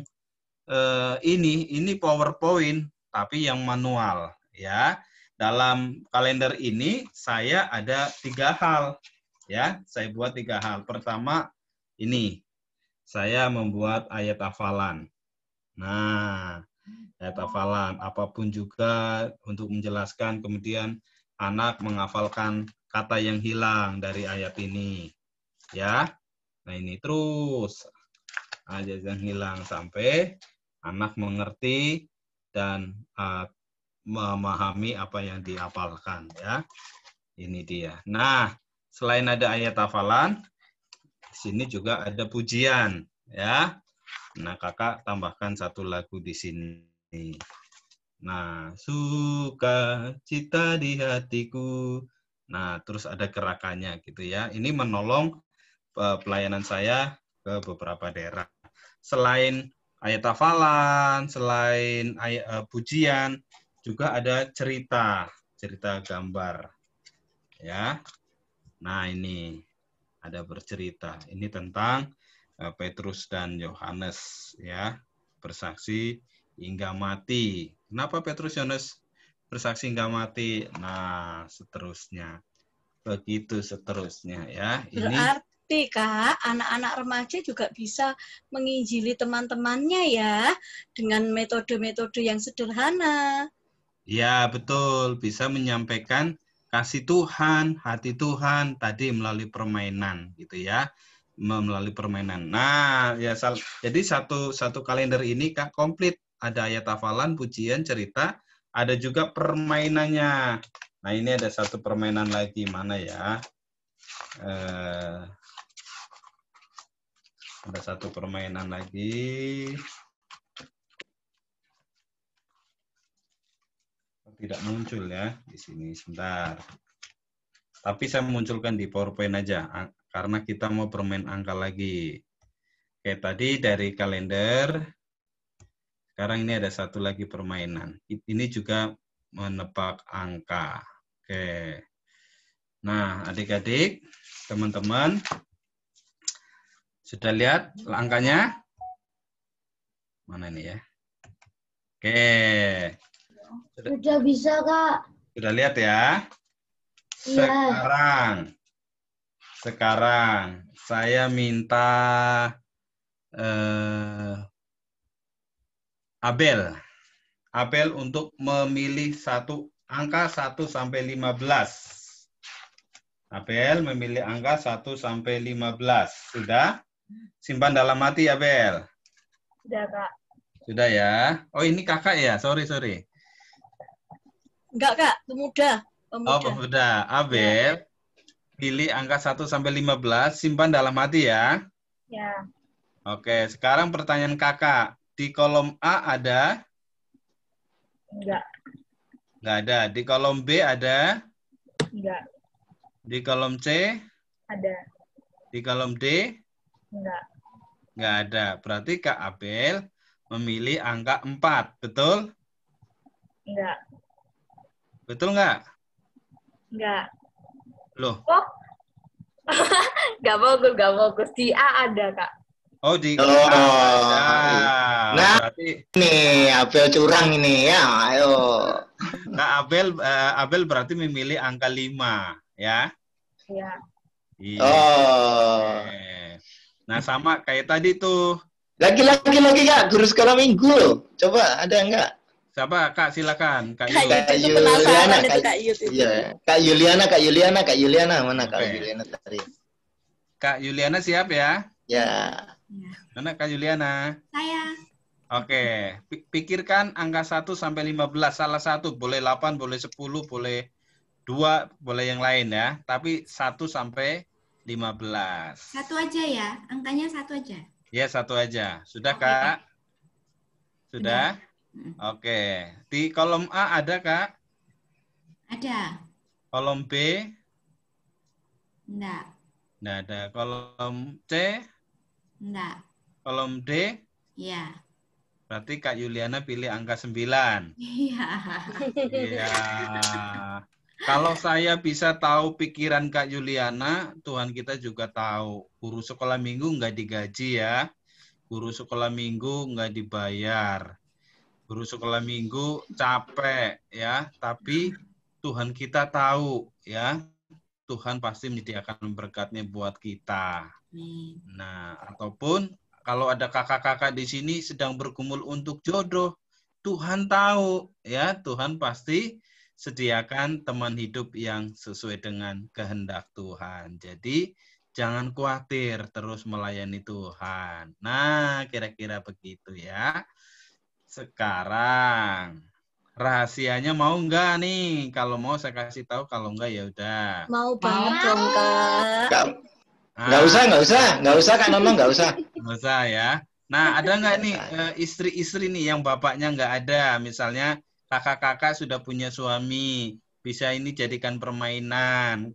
[SPEAKER 1] ini PowerPoint tapi yang manual ya. Dalam kalender ini saya ada 3 hal ya. Saya buat 3 hal. Pertama ini saya membuat ayat hafalan. Nah, ayat hafalan apapun juga untuk menjelaskan, kemudian anak menghafalkan kata yang hilang dari ayat ini ya. Nah, ini terus ayat yang hilang sampai anak mengerti dan memahami apa yang dihafalkan ya. Ini dia. Nah, selain ada ayat hafalan, di sini juga ada pujian ya. Nah, kakak tambahkan 1 lagu di sini. Nah, sukacita di hatiku. Nah, terus ada gerakannya gitu ya. Ini menolong pelayanan saya ke beberapa daerah. selain ayat hafalan, selain pujian, juga ada cerita gambar. Ya. Nah, ini ada bercerita. Ini tentang Petrus dan Yohanes, ya, bersaksi hingga mati. Kenapa Petrus Yohanes bersaksi hingga mati? Nah, seterusnya. Begitu seterusnya, ya. Ini
[SPEAKER 6] Berarti, Kak, anak-anak remaja juga bisa menginjili teman-temannya ya, dengan metode-metode yang sederhana.
[SPEAKER 1] ya, betul, bisa menyampaikan kasih Tuhan, hati Tuhan tadi melalui permainan, gitu ya, melalui permainan. Nah, ya, jadi satu kalender ini Kak komplit, ada ayat hafalan, pujian, cerita, ada juga permainannya. Nah, ini ada satu permainan lagi, mana ya? Ada satu permainan lagi. Tidak muncul ya di sini, sebentar. Tapi saya munculkan di PowerPoint aja karena kita mau bermain angka lagi. Oke, tadi dari kalender. Sekarang ini ada satu lagi permainan. Ini juga menebak angka. Oke. Nah, adik-adik, teman-teman, sudah lihat angkanya? Mana ini ya? Oke.
[SPEAKER 3] Sudah bisa, Kak.
[SPEAKER 1] Sudah lihat ya?
[SPEAKER 3] Iya.
[SPEAKER 1] Sekarang saya minta Abel untuk memilih satu angka 1 sampai 15. Abel memilih angka 1 sampai 15. Sudah? Simpan dalam hati, Abel.
[SPEAKER 8] Sudah, Kak.
[SPEAKER 1] Sudah ya? Oh, ini kakak ya? Sorry.
[SPEAKER 6] Enggak, Kak, pemuda.
[SPEAKER 1] Oh, pemuda. Abel, pilih angka 1 sampai 15, simpan dalam hati ya.
[SPEAKER 8] Ya.
[SPEAKER 1] Oke, sekarang pertanyaan kakak. Di kolom A ada?
[SPEAKER 8] Enggak.
[SPEAKER 1] Enggak ada. Di kolom B ada?
[SPEAKER 8] Enggak.
[SPEAKER 1] Di kolom C?
[SPEAKER 8] Ada.
[SPEAKER 1] Di kolom D?
[SPEAKER 8] Enggak.
[SPEAKER 1] Enggak ada. Berarti Kak Abel memilih angka 4, betul?
[SPEAKER 8] Enggak.
[SPEAKER 1] Betul enggak?
[SPEAKER 8] Enggak.
[SPEAKER 1] Loh.
[SPEAKER 8] Oh. Enggak bagus. Di A ada, Kak.
[SPEAKER 1] Oh, di
[SPEAKER 5] Oh.
[SPEAKER 1] ada.
[SPEAKER 5] Nah,
[SPEAKER 1] berarti
[SPEAKER 5] Nih, Abel curang ini ya. Ayo.
[SPEAKER 1] Kak Abel berarti memilih angka 5, ya?
[SPEAKER 8] Iya.
[SPEAKER 1] Iya.
[SPEAKER 5] Oh.
[SPEAKER 1] Oke. Nah, sama kayak tadi tuh.
[SPEAKER 5] Lagi Kak, guru sekolah minggu loh. Coba ada enggak?
[SPEAKER 1] Siapa? Kak, silakan. Kak
[SPEAKER 6] Kak
[SPEAKER 1] Yu.
[SPEAKER 6] Yud itu penasaran itu Kak Yud itu.
[SPEAKER 5] Iya. Kak Yuliana mana Kak
[SPEAKER 1] Oke.
[SPEAKER 5] Yuliana tadi?
[SPEAKER 1] Kak Yuliana siap ya?
[SPEAKER 5] Ya.
[SPEAKER 1] Mana Kak Yuliana?
[SPEAKER 9] Saya.
[SPEAKER 1] Oke. Pikirkan angka 1 sampai 15. Salah satu. Boleh 8, boleh 10, boleh 2, boleh yang lain ya. Tapi 1 sampai 15.
[SPEAKER 9] Satu aja ya. Angkanya satu aja.
[SPEAKER 1] Ya, 1 aja. Sudah,
[SPEAKER 9] Oke,
[SPEAKER 1] Kak?
[SPEAKER 9] Kak.
[SPEAKER 1] Sudah? Oke. Di kolom A ada, Kak?
[SPEAKER 9] Ada.
[SPEAKER 1] Kolom B?
[SPEAKER 9] Enggak.
[SPEAKER 1] Nggak ada. Kolom C?
[SPEAKER 9] Enggak.
[SPEAKER 1] Kolom D?
[SPEAKER 9] Iya.
[SPEAKER 1] Berarti Kak Yuliana pilih angka 9.
[SPEAKER 9] Iya.
[SPEAKER 1] Iya. Kalau saya bisa tahu pikiran Kak Yuliana, Tuhan kita juga tahu. Guru sekolah minggu nggak digaji ya. Guru sekolah minggu nggak dibayar. Guru sekolah minggu capek ya. Tapi Tuhan kita tahu ya. Tuhan pasti menyediakan berkatnya buat kita. Nah, ataupun kalau ada kakak-kakak di sini sedang bergumul untuk jodoh, Tuhan tahu ya, Tuhan pasti sediakan teman hidup yang sesuai dengan kehendak Tuhan. Jadi jangan khawatir, terus melayani Tuhan. Nah, kira-kira begitu ya. Sekarang rahasianya mau enggak nih? Kalau mau saya kasih tahu, kalau enggak ya udah.
[SPEAKER 6] Mau banget dong, Kak.
[SPEAKER 5] Nggak usah Kak Nono, nggak usah.
[SPEAKER 1] Nggak usah ya. Nah, ada nggak nih istri-istri nih yang bapaknya nggak ada? Misalnya kakak-kakak sudah punya suami, bisa ini jadikan permainan.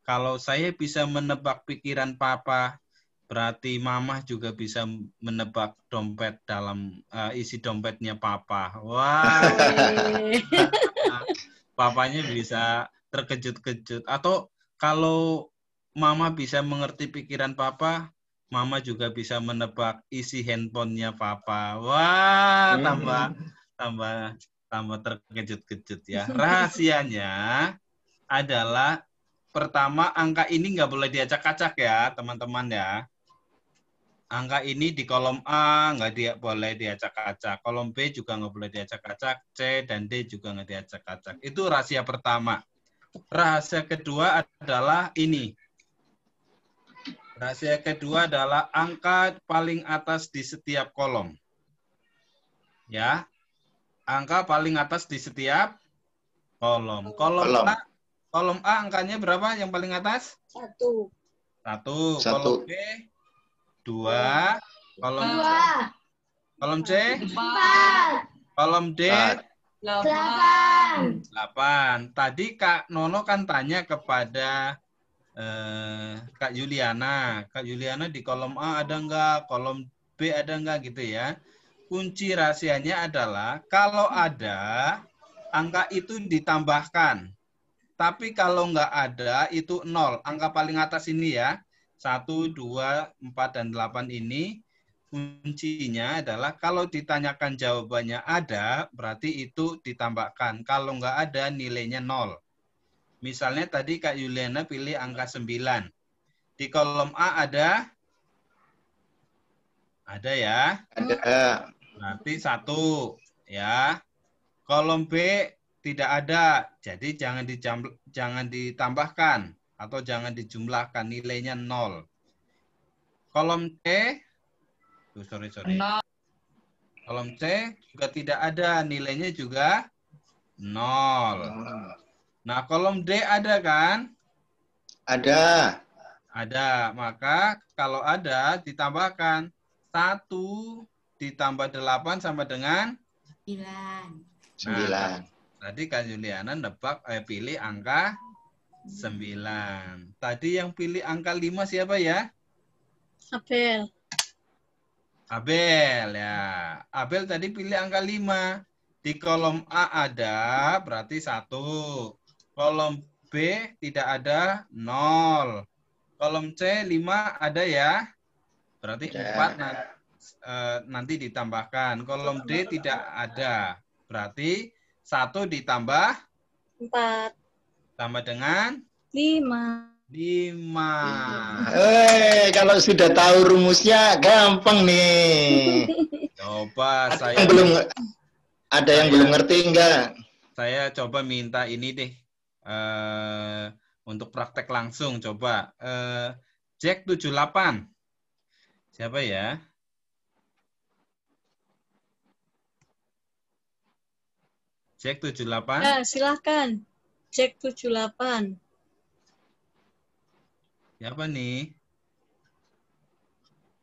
[SPEAKER 1] Kalau saya bisa menebak pikiran papa Berarti Mama juga bisa menebak dompet dalam isi dompetnya Papa. Wah, Papanya bisa terkejut-kejut. Atau kalau Mama bisa mengerti pikiran Papa, Mama juga bisa menebak isi handphonenya Papa. Wah, tambah terkejut-kejut ya. Rahasianya adalah pertama, angka ini nggak boleh diacak-acak ya, teman-teman ya. Angka ini di kolom A nggak boleh diacak-acak. Kolom B juga nggak boleh diacak-acak. C dan D juga nggak diacak-acak. Itu rahasia pertama. Rahasia kedua adalah ini. Rahasia kedua adalah angka paling atas di setiap kolom. Ya. Angka paling atas di setiap kolom. Kolom A angkanya berapa yang paling atas?
[SPEAKER 6] 1.
[SPEAKER 1] 1. Kolom B 2. Kolom C
[SPEAKER 3] 4.
[SPEAKER 1] kolom D
[SPEAKER 3] 8.
[SPEAKER 1] 8. Tadi Kak Nono kan tanya kepada Kak Yuliana. Kak Yuliana di kolom A ada enggak? Kolom B ada enggak gitu ya. Kunci rahasianya adalah kalau ada, angka itu ditambahkan. Tapi kalau enggak ada, itu 0. Angka paling atas ini ya. 1, 2, 4, dan 8 ini kuncinya adalah kalau ditanyakan jawabannya ada, berarti itu ditambahkan. Kalau nggak ada, nilainya 0. Misalnya tadi Kak Yuliana pilih angka 9. Di kolom A ada? Ada ya?
[SPEAKER 5] Ada.
[SPEAKER 1] Berarti 1. Ya. Kolom B tidak ada, jadi jangan ditambahkan atau jangan dijumlahkan, nilainya 0. Kolom C, sorry. Kolom C juga tidak ada, nilainya juga 0. Nah, kolom D ada kan?
[SPEAKER 5] Ada.
[SPEAKER 1] Ada, maka kalau ada ditambahkan 1 ditambah 8 sama dengan
[SPEAKER 9] 9.
[SPEAKER 5] 9.
[SPEAKER 1] Nah, tadi Kak Juliana pilih angka 9. Tadi yang pilih angka 5 siapa ya?
[SPEAKER 6] Abel.
[SPEAKER 1] Abel ya. Abel tadi pilih angka 5. Di kolom A ada, berarti 1. Kolom B tidak ada, 0. Kolom C 5 ada ya. Berarti 4 nanti ditambahkan. Kolom D tidak ada. Berarti 1 ditambah
[SPEAKER 6] 4.
[SPEAKER 1] Tambah dengan
[SPEAKER 6] 5.
[SPEAKER 5] Kalau sudah tahu rumusnya gampang nih.
[SPEAKER 1] Coba
[SPEAKER 5] ada yang belum ngerti enggak?
[SPEAKER 1] Saya coba minta ini deh. Untuk praktek langsung coba. Jack 78. Siapa ya? Jack 78.
[SPEAKER 6] Ya, silakan. Jack 78.
[SPEAKER 1] Siapa nih?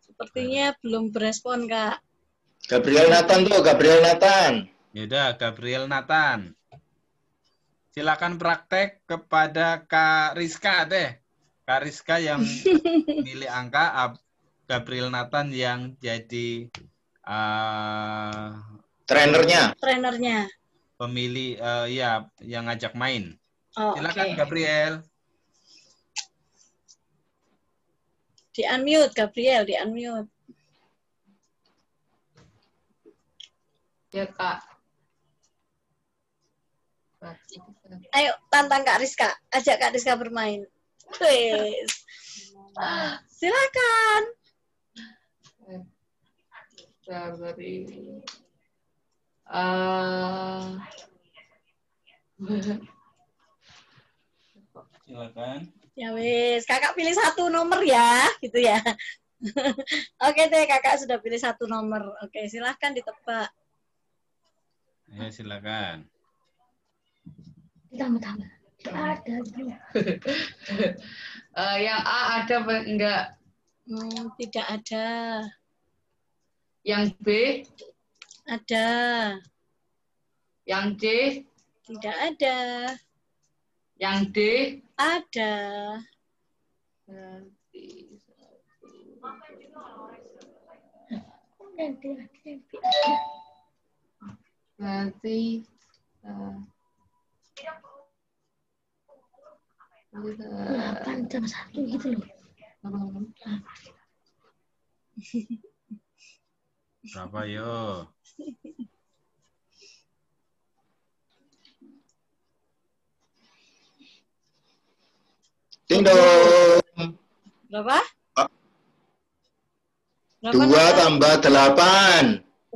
[SPEAKER 6] Sepertinya belum berespon, Kak.
[SPEAKER 5] Gabriel Nathan.
[SPEAKER 1] Yaudah, Gabriel Nathan. Silakan praktek kepada Kak Rizka deh. Kak Rizka yang milih angka, Gabriel Nathan yang jadi
[SPEAKER 6] trenernya.
[SPEAKER 1] Pemilih yang ngajak main. Silakan
[SPEAKER 6] Okay.
[SPEAKER 1] Gabriel.
[SPEAKER 6] Di-unmute, Gabriel, di-unmute.
[SPEAKER 8] Ya, Kak.
[SPEAKER 6] Ayo, tantang Kak Rizka. Ajak Kak Rizka bermain. Wes. Silakan.
[SPEAKER 1] Silakan.
[SPEAKER 6] Ya wes, kakak pilih 1 nomor ya, gitu ya. Oke deh, kakak sudah pilih 1 nomor. Oke, silahkan ditebak.
[SPEAKER 1] Ya, silakan.
[SPEAKER 3] Tambah.
[SPEAKER 8] Yang A ada apa enggak?
[SPEAKER 6] Tidak ada.
[SPEAKER 8] Yang B?
[SPEAKER 6] Ada.
[SPEAKER 8] Yang C?
[SPEAKER 6] Tidak ada.
[SPEAKER 8] Yang D?
[SPEAKER 6] Ada.
[SPEAKER 2] Berarti
[SPEAKER 8] 8 jam 1 gitu loh.
[SPEAKER 1] Berapa yo?
[SPEAKER 5] Ding dong.
[SPEAKER 6] Berapa?
[SPEAKER 5] 2 tambah 8.
[SPEAKER 2] 10.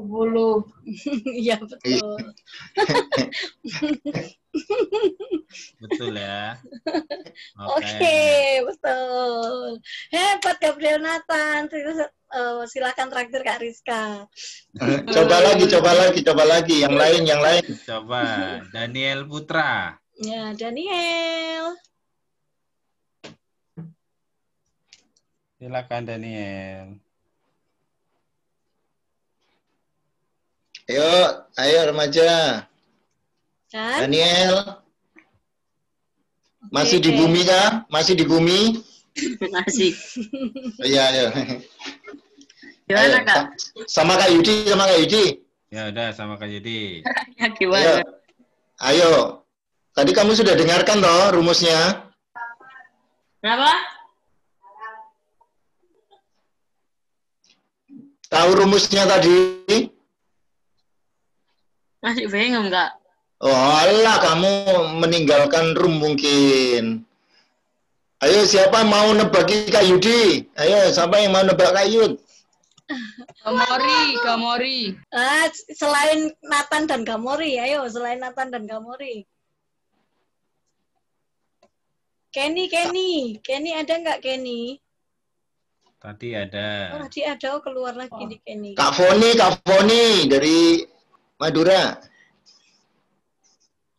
[SPEAKER 6] Iya betul.
[SPEAKER 1] Betul ya.
[SPEAKER 6] Oke, betul. Hebat Gabriel Nathan. Terus silakan traktir Kak Rizka.
[SPEAKER 5] Coba lagi. Yang lain.
[SPEAKER 1] Coba Daniel Putra.
[SPEAKER 6] Ya, Daniel.
[SPEAKER 1] Silakan Daniel.
[SPEAKER 5] Ayo remaja.
[SPEAKER 6] Kan?
[SPEAKER 5] Daniel. Masih di bumi kah? Masih di bumi?
[SPEAKER 4] Masih.
[SPEAKER 5] Iya, ayo.
[SPEAKER 4] Gimana, Kak?
[SPEAKER 5] Sama Kak Yudi.
[SPEAKER 1] Ya udah sama Kak Yudi.
[SPEAKER 4] Ya, gimana?
[SPEAKER 5] Ayo. Tadi kamu sudah dengarkan toh rumusnya?
[SPEAKER 4] Kenapa?
[SPEAKER 5] Tahu rumusnya tadi?
[SPEAKER 4] Masih bingung, Kak.
[SPEAKER 5] Oh alah, kamu meninggalkan room mungkin. Ayo, siapa mau nebak Kak Yudi? Ayo, siapa yang mau nebak Kak Yud?
[SPEAKER 2] Gamori.
[SPEAKER 6] Selain Nathan dan Gamori, ayo selain Nathan dan Gamori. Kenny ada nggak Kenny?
[SPEAKER 1] Tadi ada.
[SPEAKER 6] Oh, tadi ada, keluar lagi di Kenny.
[SPEAKER 5] Kak Foni dari Madura.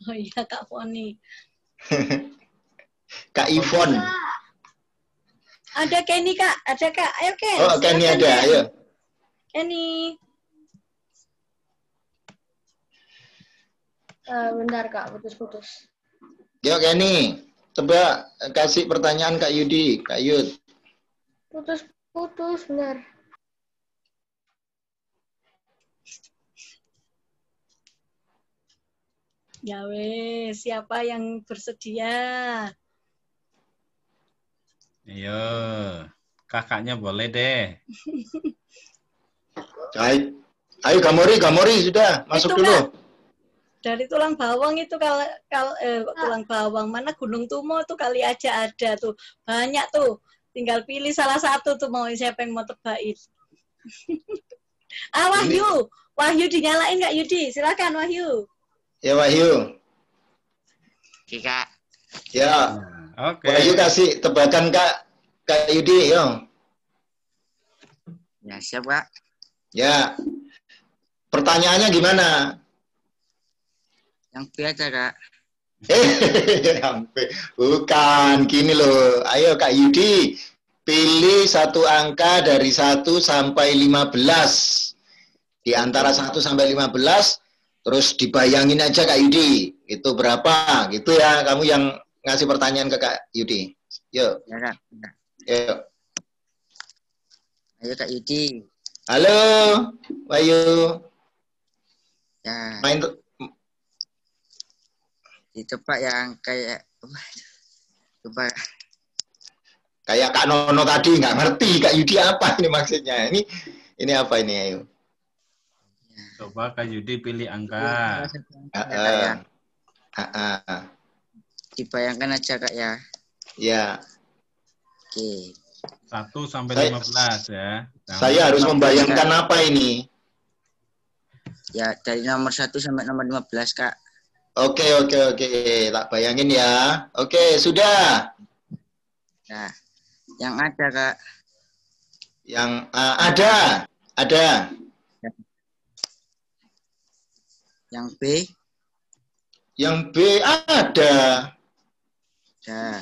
[SPEAKER 6] Oh iya, Kak Foni.
[SPEAKER 5] Kak Ivon.
[SPEAKER 6] Ada Kenny, Kak. Ada, Kak. Ayo, Ken.
[SPEAKER 5] Oh, Kenny ada. Ayo.
[SPEAKER 6] Kenny.
[SPEAKER 8] Bentar, Kak. Putus-putus.
[SPEAKER 5] Yuk, Kenny. Coba kasih pertanyaan Kak Yudi, Kak Yud.
[SPEAKER 8] Putus-putus, bentar.
[SPEAKER 6] Ya wes, siapa yang bersedia?
[SPEAKER 1] Ayo, kakaknya boleh deh.
[SPEAKER 5] Ayo Gamori sudah masuk
[SPEAKER 6] itu,
[SPEAKER 5] dulu.
[SPEAKER 6] Kak, dari tulang bawang itu tulang bawang mana Gunung Tumo tuh kali aja ada tuh, banyak tuh. Tinggal pilih salah satu tuh, mau siapa yang mau tebakin. Wahyu dinyalain nggak Yudi? Silakan Wahyu.
[SPEAKER 5] Ya Wahyu.
[SPEAKER 4] Kak.
[SPEAKER 5] Ya.
[SPEAKER 1] Oke.
[SPEAKER 5] Wahyu kasih tebakan Kak Yudi, yo.
[SPEAKER 4] Ya, siap, Kak.
[SPEAKER 5] Ya. Pertanyaannya gimana?
[SPEAKER 4] Yang B aja, Kak.
[SPEAKER 5] Bukan, gini loh. Ayo Kak Yudi, pilih satu angka dari 1 sampai 15. Di antara 1 sampai 15, terus dibayangin aja Kak Yudi, itu berapa? Gitu ya, kamu yang ngasih pertanyaan ke Kak Yudi. Yuk.
[SPEAKER 4] Ya, Kak.
[SPEAKER 5] Yuk.
[SPEAKER 4] Ayo, Kak Yudi.
[SPEAKER 5] Halo, Wahyu.
[SPEAKER 4] Ya.
[SPEAKER 5] Main
[SPEAKER 4] Ditebak yang kayak coba
[SPEAKER 5] kayak Kak Nono tadi, nggak ngerti Kak Yudi apa ini maksudnya. Ini apa ini, ayo.
[SPEAKER 1] Coba Kak Yudi pilih angka.
[SPEAKER 4] Dibayangkan aja, Kak, ya.
[SPEAKER 5] Ya.
[SPEAKER 4] Oke.
[SPEAKER 1] 1 sampai 15 ya.
[SPEAKER 5] Saya harus membayangkan apa ini?
[SPEAKER 4] Ya, dari nomor 1 sampai nomor 15, Kak.
[SPEAKER 5] Oke. Tak bayangin ya. Oke, sudah.
[SPEAKER 4] Nah, yang ada, Kak.
[SPEAKER 5] Yang ada.
[SPEAKER 4] Yang B.
[SPEAKER 5] Yang B ada.
[SPEAKER 4] Ada.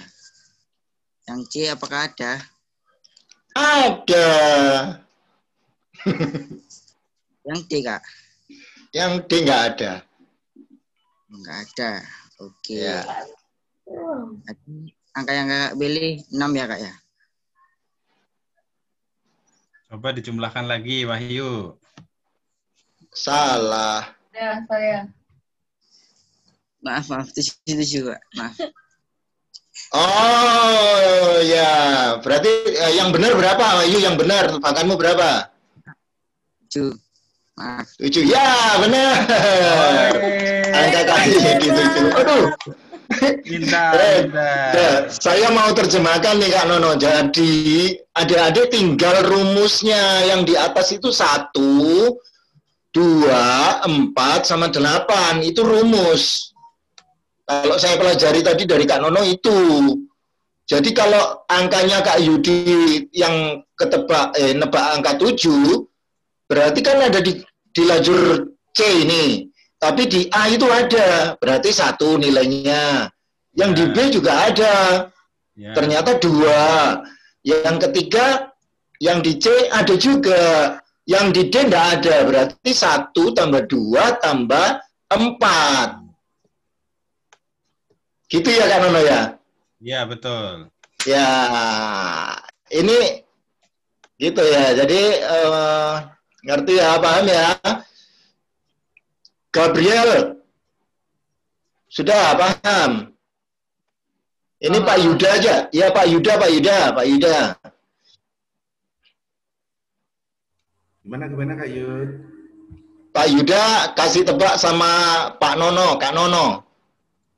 [SPEAKER 4] Yang C apakah ada?
[SPEAKER 5] Ada.
[SPEAKER 4] Yang D, Kak.
[SPEAKER 5] Yang D nggak ada.
[SPEAKER 4] Nggak ada. Oke.
[SPEAKER 5] Ya.
[SPEAKER 4] Angka yang Kakak pilih 6 ya, Kak, ya?
[SPEAKER 1] Coba dijumlahkan lagi, Wahyu.
[SPEAKER 5] Salah.
[SPEAKER 2] Ya, saya.
[SPEAKER 4] Maaf, di situ juga. Maaf.
[SPEAKER 5] Oh ya, berarti yang benar berapa, Wahyu? Yang benar, tebakanmu berapa?
[SPEAKER 4] 7. Maaf.
[SPEAKER 5] 7. Ya, benar. Angka kali jadi 7. Aduh. Saya mau terjemahkan nih Kak Nono. Jadi adik-adik tinggal rumusnya yang di atas itu 1, 2, 4 sama 8 itu rumus. Kalau saya pelajari tadi dari Kak Nono itu. Jadi kalau angkanya Kak Yudi yang nebak angka 7, berarti kan ada di lajur C ini. Tapi di A itu ada, berarti 1 nilainya. Yang di B juga ada, ternyata 2. Yang ketiga, yang di C ada juga. Yang di D enggak ada, berarti 1 tambah 2 tambah 4. Gitu ya Kak Nono ya?
[SPEAKER 1] Ya, betul.
[SPEAKER 5] Ya, ini gitu ya. Jadi ngerti ya, paham ya? Gabriel, sudah paham? Ini Pak Yuda aja. Ya Pak Yuda.
[SPEAKER 7] Gimana Kak Yud?
[SPEAKER 5] Pak Yuda kasih tebak sama Pak Nono, Kak Nono.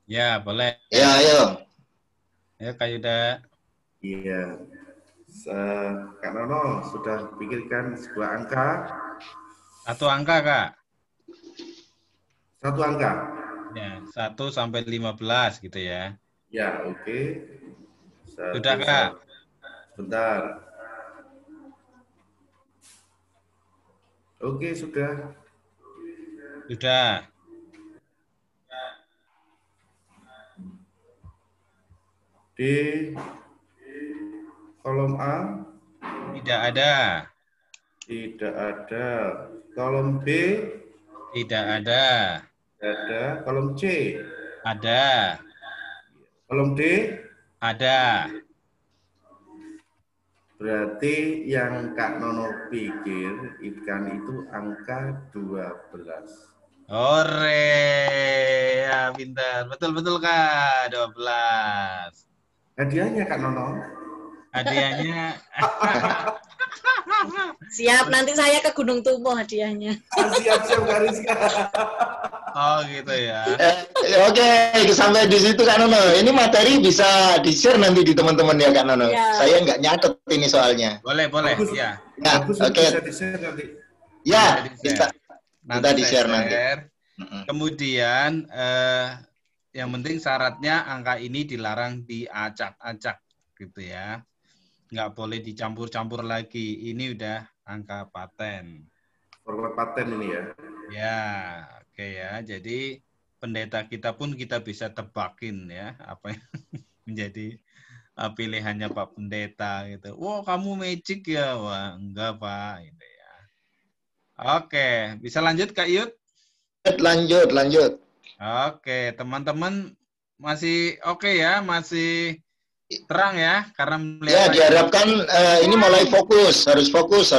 [SPEAKER 1] Ya, boleh.
[SPEAKER 5] Ya, ayo.
[SPEAKER 1] Ayo, Kak Yuda.
[SPEAKER 7] Iya. Kak Nono sudah pikirkan sebuah angka.
[SPEAKER 1] 1 angka, Kak.
[SPEAKER 7] 1 angka.
[SPEAKER 1] Ya, 1 sampai 15 gitu ya.
[SPEAKER 7] Ya, oke.
[SPEAKER 1] Sudah, Kak.
[SPEAKER 7] Bentar. Oke, sudah.
[SPEAKER 1] Sudah.
[SPEAKER 7] Di kolom A
[SPEAKER 1] Tidak ada.
[SPEAKER 7] tidak ada. Kolom B
[SPEAKER 1] Tidak ada.
[SPEAKER 7] ada. Kolom C
[SPEAKER 1] Ada.
[SPEAKER 7] kolom D
[SPEAKER 1] Ada.
[SPEAKER 7] berarti yang Kak Nono pikir ikan itu angka 12.
[SPEAKER 1] Ore, ya pintar. Betul-betul Kak, 12.
[SPEAKER 7] Hadiahnya Kak Nono.
[SPEAKER 1] Hadiahnya.
[SPEAKER 6] Siap, nanti saya ke Gunung Tumo hadiahnya.
[SPEAKER 7] Siap Kak Rizka.
[SPEAKER 1] Oh gitu ya.
[SPEAKER 5] Oke, sampai di situ Kak Nono. Ini materi bisa di-share nanti di teman-teman ya Kak Nono.
[SPEAKER 6] Ya.
[SPEAKER 5] Saya nggak nyatet ini soalnya.
[SPEAKER 1] Boleh,
[SPEAKER 7] Bagus.
[SPEAKER 1] ya.
[SPEAKER 5] Ya,
[SPEAKER 7] Bagus,
[SPEAKER 5] oke.
[SPEAKER 7] bisa di-share nanti.
[SPEAKER 5] Ya,
[SPEAKER 1] Bisa
[SPEAKER 5] kita di-share nanti.
[SPEAKER 1] Kemudian yang penting syaratnya angka ini dilarang diacak-acak gitu ya. Nggak boleh dicampur-campur lagi. Ini udah angka paten.
[SPEAKER 7] Format paten ini ya.
[SPEAKER 1] Ya, oke ya. Jadi pendeta kita pun kita bisa tebakin ya apa yang menjadi pilihannya Pak Pendeta gitu. Wah, kamu magic ya? Wah, enggak Pak gitu ya. Oke, bisa lanjut Kak Yud?
[SPEAKER 5] Lanjut.
[SPEAKER 1] Oke, teman-teman masih oke ya, masih terang ya karena melihat.
[SPEAKER 5] Ya, diharapkan ini mulai fokus, harus fokus.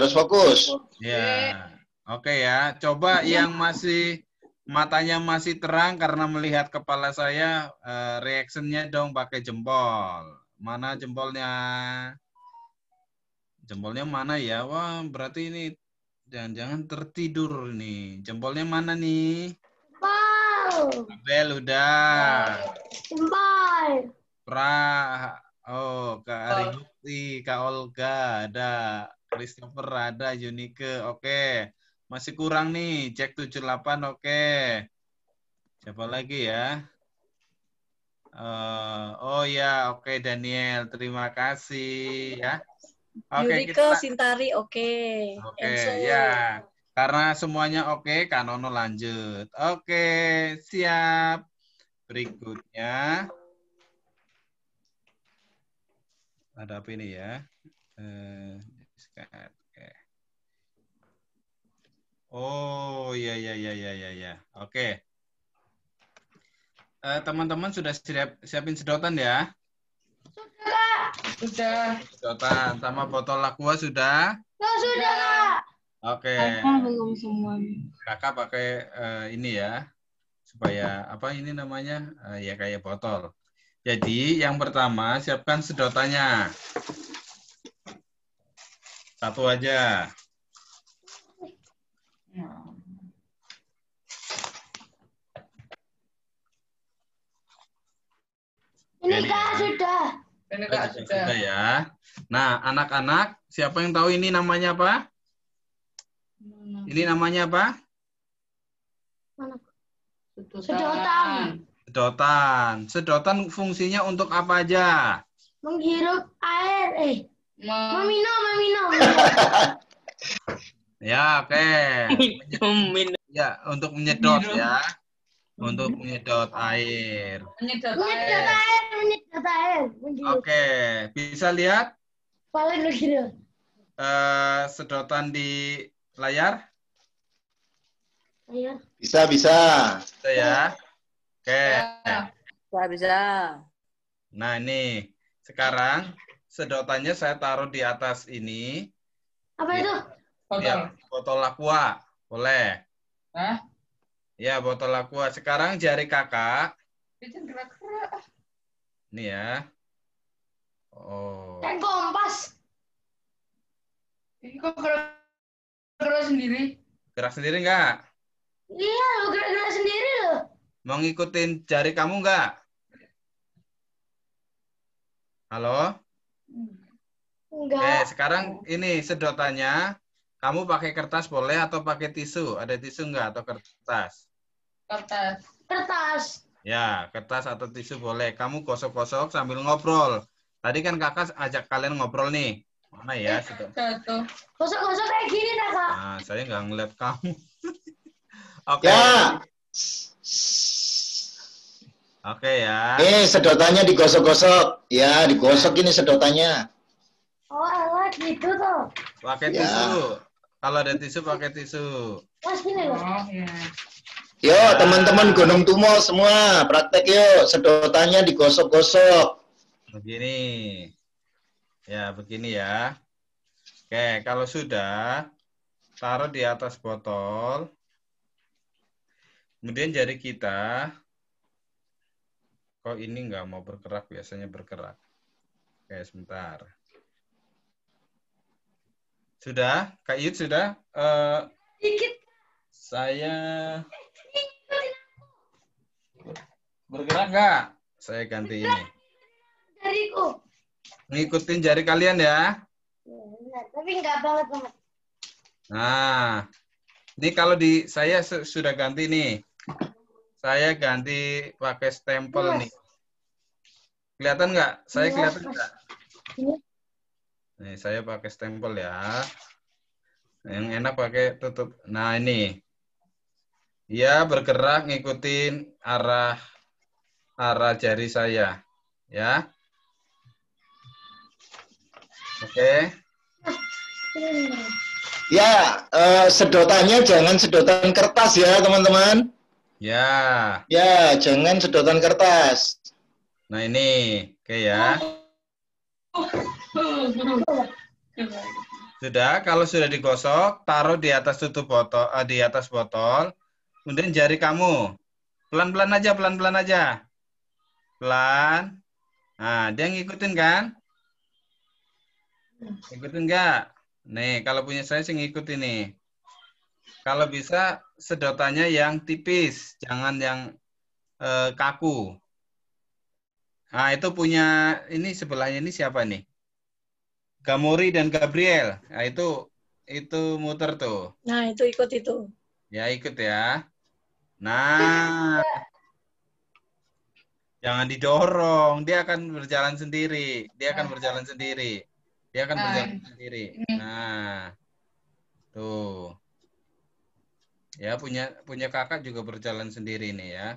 [SPEAKER 1] Ya. Oke ya, coba yang masih matanya masih terang karena melihat kepala saya, reactionnya dong pakai jempol. Mana jempolnya? Jempolnya mana ya? Wah, berarti ini jangan-jangan tertidur nih. Jempolnya mana nih? Abel udah. Kak Arifti, Kak Olga ada. Christopher ada, Yunike, oke. Masih kurang nih, cek 78, oke. Siapa lagi ya? Oh ya, oke Daniel, terima kasih ya. Oke,
[SPEAKER 6] Yuriko, Sintari, oke.
[SPEAKER 1] Oke, ya. Karena semuanya oke, Kak Nono lanjut. Oke, siap. Berikutnya. Ada apa ini ya? Oke. Oh, ya. Oke. Teman-teman sudah siapin sedotan ya?
[SPEAKER 2] Sudah.
[SPEAKER 1] Sedotan sama botol aqua sudah?
[SPEAKER 3] Sudah, Kak.
[SPEAKER 1] Oke.
[SPEAKER 2] Belum semua.
[SPEAKER 1] Kakak pakai ini ya. Supaya apa ini namanya? Ya kayak botol. Jadi yang pertama siapkan sedotannya. Satu aja.
[SPEAKER 3] Ini Kak sudah.
[SPEAKER 2] Ini
[SPEAKER 1] Sudah ya. Nah, anak-anak, siapa yang tahu ini namanya apa? Ini namanya apa?
[SPEAKER 3] Sedotan.
[SPEAKER 1] Sedotan. Sedotan fungsinya untuk apa aja?
[SPEAKER 3] Menghirup air. Meminum.
[SPEAKER 1] Ya, oke. Ya, untuk menyedot ya. Untuk menyedot air.
[SPEAKER 3] Menyedot air.
[SPEAKER 1] Oke, bisa lihat
[SPEAKER 3] Paling menghirup.
[SPEAKER 1] sedotan di layar?
[SPEAKER 3] Ayo.
[SPEAKER 5] Bisa.
[SPEAKER 1] Bisa ya. Oke.
[SPEAKER 8] Bisa.
[SPEAKER 1] Nah, ini sekarang sedotannya saya taruh di atas ini.
[SPEAKER 3] Apa itu?
[SPEAKER 1] Ya, botol aqua. Boleh. Ya, botol aqua. Sekarang jari kakak. Ini ya. Oh.
[SPEAKER 3] Kan kompas.
[SPEAKER 2] Ini kok gerak sendiri?
[SPEAKER 1] Gerak sendiri nggak?
[SPEAKER 3] Iya, lo gerak sendiri lo.
[SPEAKER 1] Mau ngikutin jari kamu nggak? Halo?
[SPEAKER 3] Enggak.
[SPEAKER 1] Oke, sekarang ini sedotannya. Kamu pakai kertas boleh atau pakai tisu? Ada tisu nggak atau kertas?
[SPEAKER 3] Kertas.
[SPEAKER 1] Ya, kertas atau tisu boleh. Kamu gosok-gosok sambil ngobrol. Tadi kan kakak ajak kalian ngobrol nih. Mana ya?
[SPEAKER 3] Gosok-gosok kayak gini, Kak.
[SPEAKER 1] Nah, saya nggak ngeliat kamu. Oke.
[SPEAKER 5] Ya.
[SPEAKER 1] Oke ya.
[SPEAKER 5] Sedotannya digosok-gosok. Ya, digosok ini sedotannya.
[SPEAKER 3] Oh, alat gitu tuh.
[SPEAKER 1] Pakai
[SPEAKER 5] Ya.
[SPEAKER 1] tisu. Kalau ada tisu, pakai tisu.
[SPEAKER 3] Mas gini loh.
[SPEAKER 5] Yuk, teman-teman Gunung Tumo semua, praktek yuk. Sedotannya digosok-gosok.
[SPEAKER 1] Begini. Ya, begini ya. Oke, kalau sudah, taruh di atas botol. Kemudian jari kita, kok ini nggak mau bergerak, biasanya bergerak. Oke, sebentar. Sudah? Kak Yud sudah?
[SPEAKER 3] Dikit.
[SPEAKER 1] Saya bergerak nggak? Saya ganti ini.
[SPEAKER 3] Jariku.
[SPEAKER 1] Ngikutin jari kalian ya.
[SPEAKER 3] Benar, tapi enggak banget.
[SPEAKER 1] Nah, ini kalau di saya sudah ganti nih. Saya ganti pakai stempel nih. Kelihatan nggak? Saya kelihatan nggak? Nih, saya pakai stempel ya. Yang enak pakai tutup. Nah, ini. Ya, bergerak ngikutin arah jari saya. Ya. Oke.
[SPEAKER 5] Ya, sedotannya jangan sedotan kertas ya, teman-teman.
[SPEAKER 1] Ya.
[SPEAKER 5] Ya, jangan sedotan kertas.
[SPEAKER 1] Nah, ini. Oke ya. Sudah, kalau sudah digosok, taruh di atas tutup botol, di atas botol. Kemudian jari kamu. Pelan-pelan aja, pelan-pelan aja. Pelan. Nah, dia ngikutin kan? Ngikutin nggak? Nih, kalau punya saya sih ngikutin nih. Kalau bisa sedotannya yang tipis, jangan yang kaku. Nah, itu punya ini sebelahnya ini siapa nih? Gamori dan Gabriel. Nah, itu muter tuh.
[SPEAKER 6] Nah, itu ikut itu.
[SPEAKER 1] Ya, ikut ya. Nah, jangan didorong. Dia akan berjalan sendiri. Dia akan berjalan sendiri. Dia akan berjalan sendiri. Nah, tuh. Ya, punya kakak juga berjalan sendiri nih ya.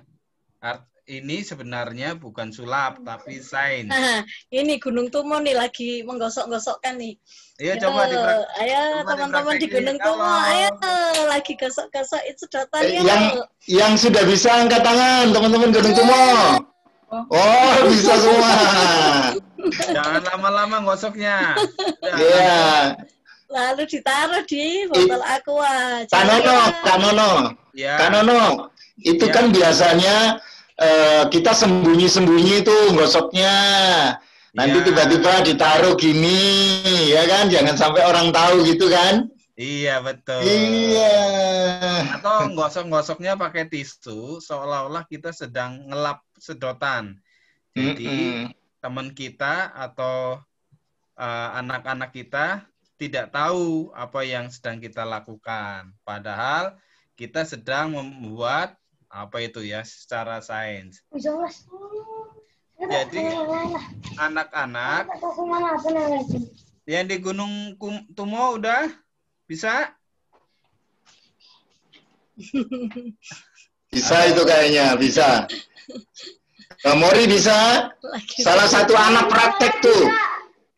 [SPEAKER 1] Ini sebenarnya bukan sulap, tapi sains.
[SPEAKER 6] Nah, ini Gunung Tumo nih lagi menggosok-gosokkan nih.
[SPEAKER 1] Iya, coba dipraktekin.
[SPEAKER 6] Ayo teman-teman di Gunung Tumo, ayo lagi gosok-gosok itu sedotannya.
[SPEAKER 5] Yang sudah bisa angkat tangan, teman-teman Gunung Tumo. Oh, bisa semua.
[SPEAKER 1] Jangan lama-lama gosoknya.
[SPEAKER 5] Iya.
[SPEAKER 6] Lalu ditaruh di botol aqua.
[SPEAKER 5] Kanono.
[SPEAKER 1] Ya.
[SPEAKER 5] Kanono, itu
[SPEAKER 1] Ya.
[SPEAKER 5] kan biasanya kita sembunyi-sembunyi tuh gosoknya. Nanti
[SPEAKER 1] Ya.
[SPEAKER 5] tiba-tiba ditaruh gini, ya kan? Jangan sampai orang tahu gitu kan?
[SPEAKER 1] Iya, betul.
[SPEAKER 5] Iya.
[SPEAKER 1] Atau gosok-gosoknya pakai tisu, seolah-olah kita sedang ngelap sedotan. Jadi teman kita atau anak-anak kita tidak tahu apa yang sedang kita lakukan. Padahal kita sedang membuat apa itu ya secara sains. Jadi anak-anak yang di Gunung Tumo udah bisa?
[SPEAKER 5] Bisa itu kayaknya, bisa. Mori bisa? Salah satu anak praktek tuh.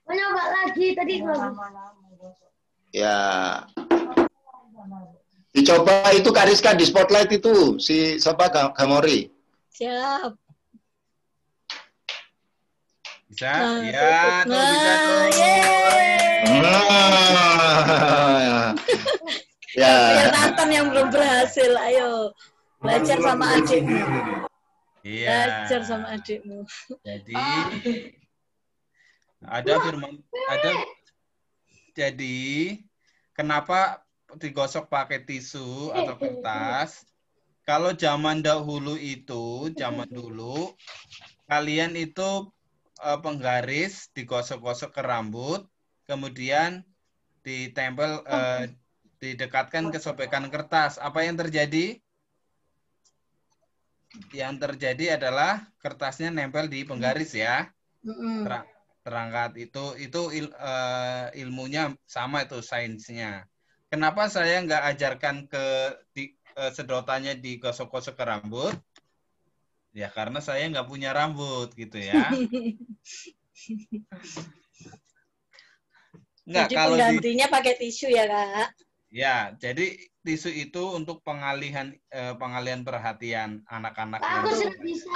[SPEAKER 3] Mau nyoba lagi tadi
[SPEAKER 5] Ya. Dicoba itu Kak Rizka di spotlight itu si siapa Gamori.
[SPEAKER 6] Siap.
[SPEAKER 1] Bisa? Ya, tuh bisa tuh.
[SPEAKER 5] Ya.
[SPEAKER 6] Biar Nathan yang belum berhasil, ayo. Belajar sama adikmu.
[SPEAKER 1] Iya.
[SPEAKER 6] Belajar sama adikmu.
[SPEAKER 1] Jadi jadi kenapa digosok pakai tisu atau kertas? Kalau zaman dahulu itu, zaman dulu kalian itu penggaris digosok-gosok ke rambut, kemudian ditempel didekatkan ke sobekan kertas. Apa yang terjadi? Yang terjadi adalah kertasnya nempel di penggaris ya. Terangkat itu ilmunya sama itu sainsnya. Kenapa saya nggak ajarkan sedotannya digosok-gosok ke rambut? Ya karena saya nggak punya rambut gitu ya. Nggak,
[SPEAKER 6] jadi
[SPEAKER 1] kalau
[SPEAKER 6] penggantinya pakai tisu ya Kak?
[SPEAKER 1] Ya, jadi tisu itu untuk pengalihan perhatian anak-anak.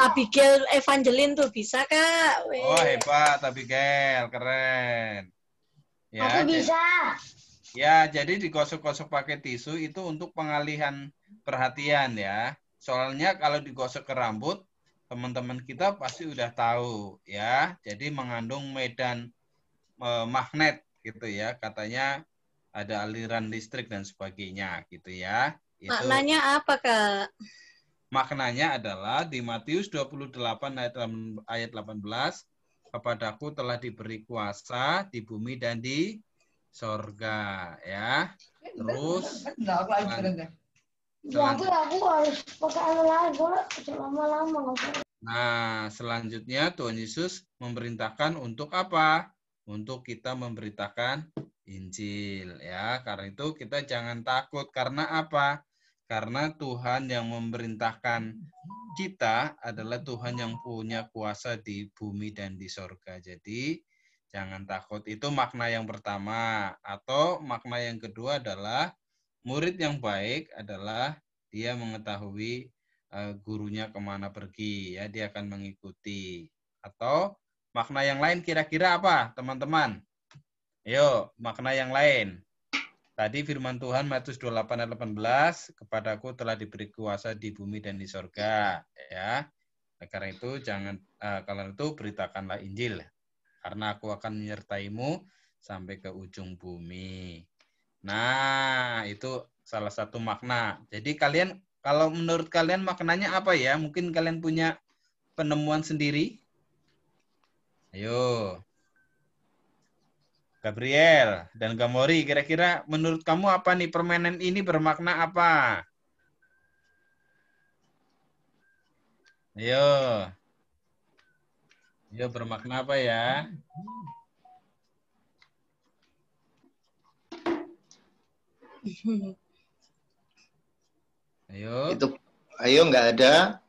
[SPEAKER 6] Abigail Evangeline tuh bisa Kak.
[SPEAKER 1] Oh hebat Abigail, keren. Ya,
[SPEAKER 3] aku bisa.
[SPEAKER 1] Ya, jadi digosok-gosok pakai tisu itu untuk pengalihan perhatian ya. Soalnya kalau digosok ke rambut, teman-teman kita pasti udah tahu ya. Jadi mengandung medan magnet gitu ya. Katanya ada aliran listrik dan sebagainya gitu ya. Itu,
[SPEAKER 6] maknanya apa Kak?
[SPEAKER 1] Maknanya adalah di Matius 28 ayat 18, kepadaku telah diberi kuasa di bumi dan di sorga ya. Terus
[SPEAKER 3] aku harus pakai anu lagi lama-lama.
[SPEAKER 1] Nah, selanjutnya Tuhan Yesus memerintahkan untuk apa? Untuk kita memberitakan Injil ya. Karena itu kita jangan takut. Karena apa? Karena Tuhan yang memerintahkan kita adalah Tuhan yang punya kuasa di bumi dan di sorga. Jadi jangan takut. Itu makna yang pertama. Atau makna yang kedua adalah murid yang baik adalah dia mengetahui gurunya kemana pergi. Ya, dia akan mengikuti. Atau makna yang lain kira-kira apa teman-teman? Ayo, makna yang lain. Tadi firman Tuhan Matius 28 ayat 18, kepadaku telah diberi kuasa di bumi dan di sorga. Ya. Karena itu kalau itu beritakanlah Injil. Karena aku akan menyertaimu sampai ke ujung bumi. Nah, itu salah satu makna. Jadi kalian, kalau menurut kalian maknanya apa ya? Mungkin kalian punya penemuan sendiri? Ayo. Gabriel dan Gamori, kira-kira menurut kamu apa nih permainan ini bermakna apa? Ayo. Ayo bermakna apa ya? Ayo.
[SPEAKER 5] Ayo nggak ada.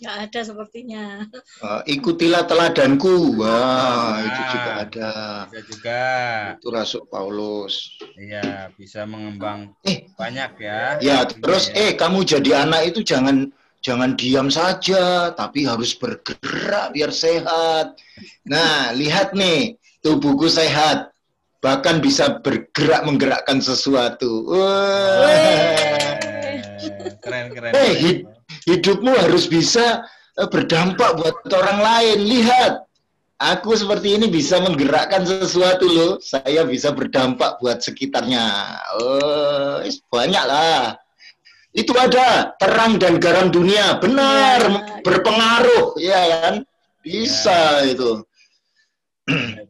[SPEAKER 6] Nggak ada sepertinya.
[SPEAKER 5] Ikutilah teladanku. Wah, itu juga ada.
[SPEAKER 1] Bisa juga.
[SPEAKER 5] Itu Rasul Paulus.
[SPEAKER 1] Iya, bisa mengembang banyak ya.
[SPEAKER 5] Ya, terus kamu jadi anak itu jangan diam saja, tapi harus bergerak biar sehat. Nah, lihat nih, tubuhku sehat. bahkan bisa bergerak menggerakkan sesuatu.
[SPEAKER 1] Keren.
[SPEAKER 5] Hidupmu harus bisa berdampak buat orang lain. Lihat, aku seperti ini bisa menggerakkan sesuatu loh. Saya bisa berdampak buat sekitarnya. Banyak lah. Itu ada terang dan garam dunia. Benar, berpengaruh, ya kan? Bisa itu.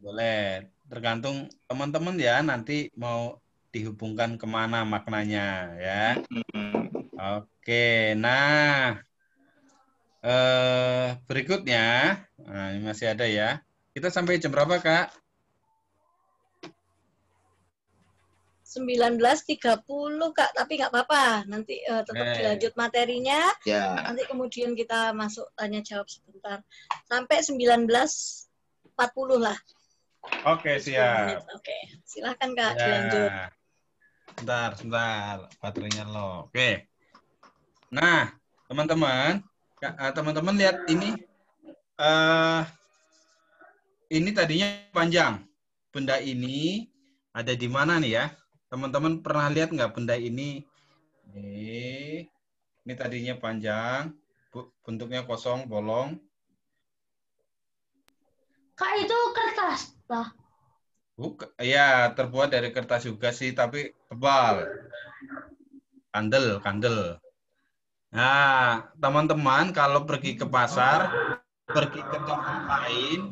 [SPEAKER 1] Boleh. Tergantung teman-teman ya, nanti mau dihubungkan kemana maknanya ya. Oke, nah berikutnya, nah, ini masih ada ya. Kita sampai jam berapa, Kak?
[SPEAKER 6] 19.30 Kak, tapi nggak apa-apa. Nanti tetap dilanjut materinya.
[SPEAKER 5] Ya.
[SPEAKER 6] Nanti kemudian kita masuk tanya jawab sebentar. Sampai 19.40 lah.
[SPEAKER 1] Oke, siap.
[SPEAKER 6] Oke, silahkan Kak, dilanjut.
[SPEAKER 1] Sebentar, baterainya low. Oke. Nah, teman-teman lihat ini. Ini tadinya panjang. Benda ini ada di mana nih ya? Teman-teman pernah lihat nggak benda ini? Ini tadinya panjang, bentuknya kosong, bolong.
[SPEAKER 3] Kak, itu kertas lah.
[SPEAKER 1] Ya, terbuat dari kertas juga sih, tapi tebal. Kandel. Nah, teman-teman kalau pergi ke pasar, pergi ke toko kain,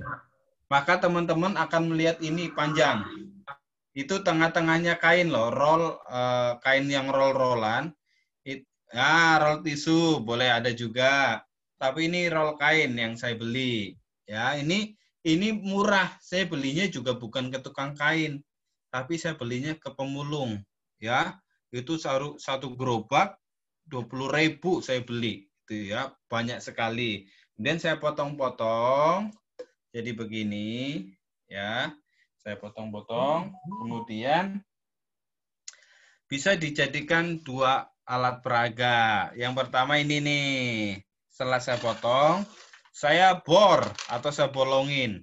[SPEAKER 1] maka teman-teman akan melihat ini panjang. Itu tengah-tengahnya kain loh, kain yang roll-rollan. Roll tisu boleh ada juga. Tapi ini roll kain yang saya beli. Ya, ini murah. Saya belinya juga bukan ke tukang kain, tapi saya belinya ke pemulung. Ya, itu satu gerobak 20.000 saya beli. Itu ya, banyak sekali. Kemudian saya potong-potong jadi begini, ya. Saya potong-potong, kemudian bisa dijadikan 2 alat peraga. Yang pertama ini nih, setelah saya potong, saya bor atau saya bolongin.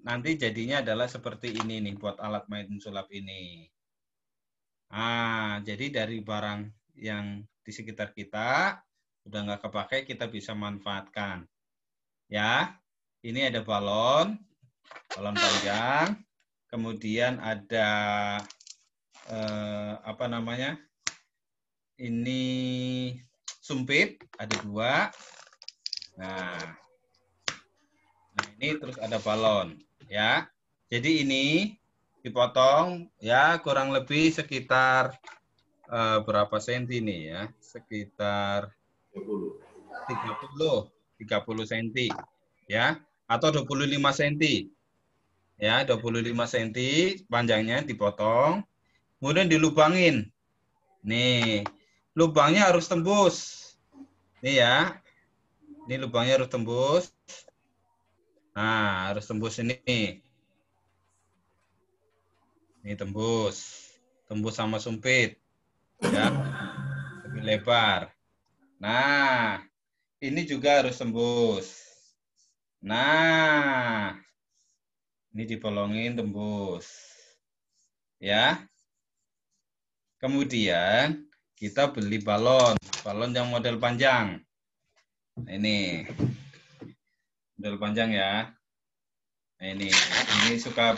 [SPEAKER 1] Nanti jadinya adalah seperti ini nih, buat alat main sulap ini. Nah, jadi dari barang yang di sekitar kita, udah nggak kepakai, kita bisa manfaatkan. Ya, ini ada balon panjang, kemudian ada ini sumpit, ada 2. Nah, ini terus ada balon, ya. Jadi ini dipotong, ya kurang lebih sekitar berapa senti nih ya? Sekitar 30 senti, ya, atau 25 senti. Ya, 25 cm panjangnya dipotong, kemudian dilubangin. Nih, lubangnya harus tembus. Nih ya, ini lubangnya harus tembus. Nah, harus tembus ini. Ini tembus sama sumpit. Ya, lebih lebar. Nah, ini juga harus tembus. Nah, ini dibolongin tembus. Ya. Kemudian kita beli balon yang model panjang. Nah, ini. Model panjang ya. Nah, ini suka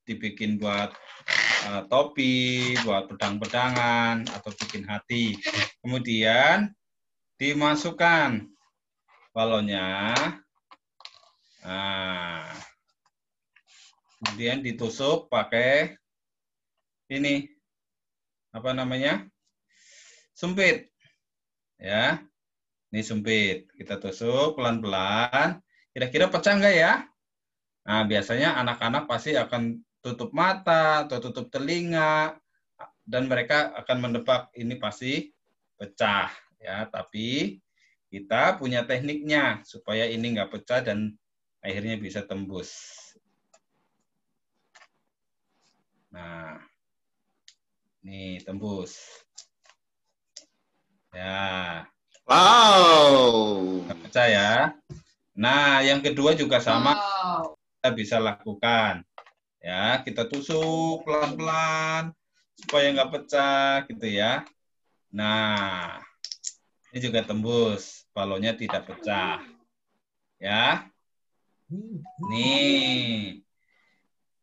[SPEAKER 1] dibikin buat topi, buat pedang-pedangan atau bikin hati. Kemudian dimasukkan balonnya. Nah, kemudian ditusuk pakai ini sumpit, ya. Ini sumpit, kita tusuk pelan-pelan. Kira-kira pecah nggak ya? Nah, biasanya anak-anak pasti akan tutup mata atau tutup telinga, dan mereka akan menebak ini pasti pecah, ya. Tapi kita punya tekniknya supaya ini nggak pecah dan akhirnya bisa tembus. Nah, nih tembus. Ya.
[SPEAKER 5] Wow.
[SPEAKER 1] Pecah ya. Nah, yang kedua juga sama. Kita bisa lakukan. Ya, kita tusuk pelan-pelan supaya nggak pecah gitu ya. Nah, ini juga tembus, balonnya tidak pecah. Ya. Nih.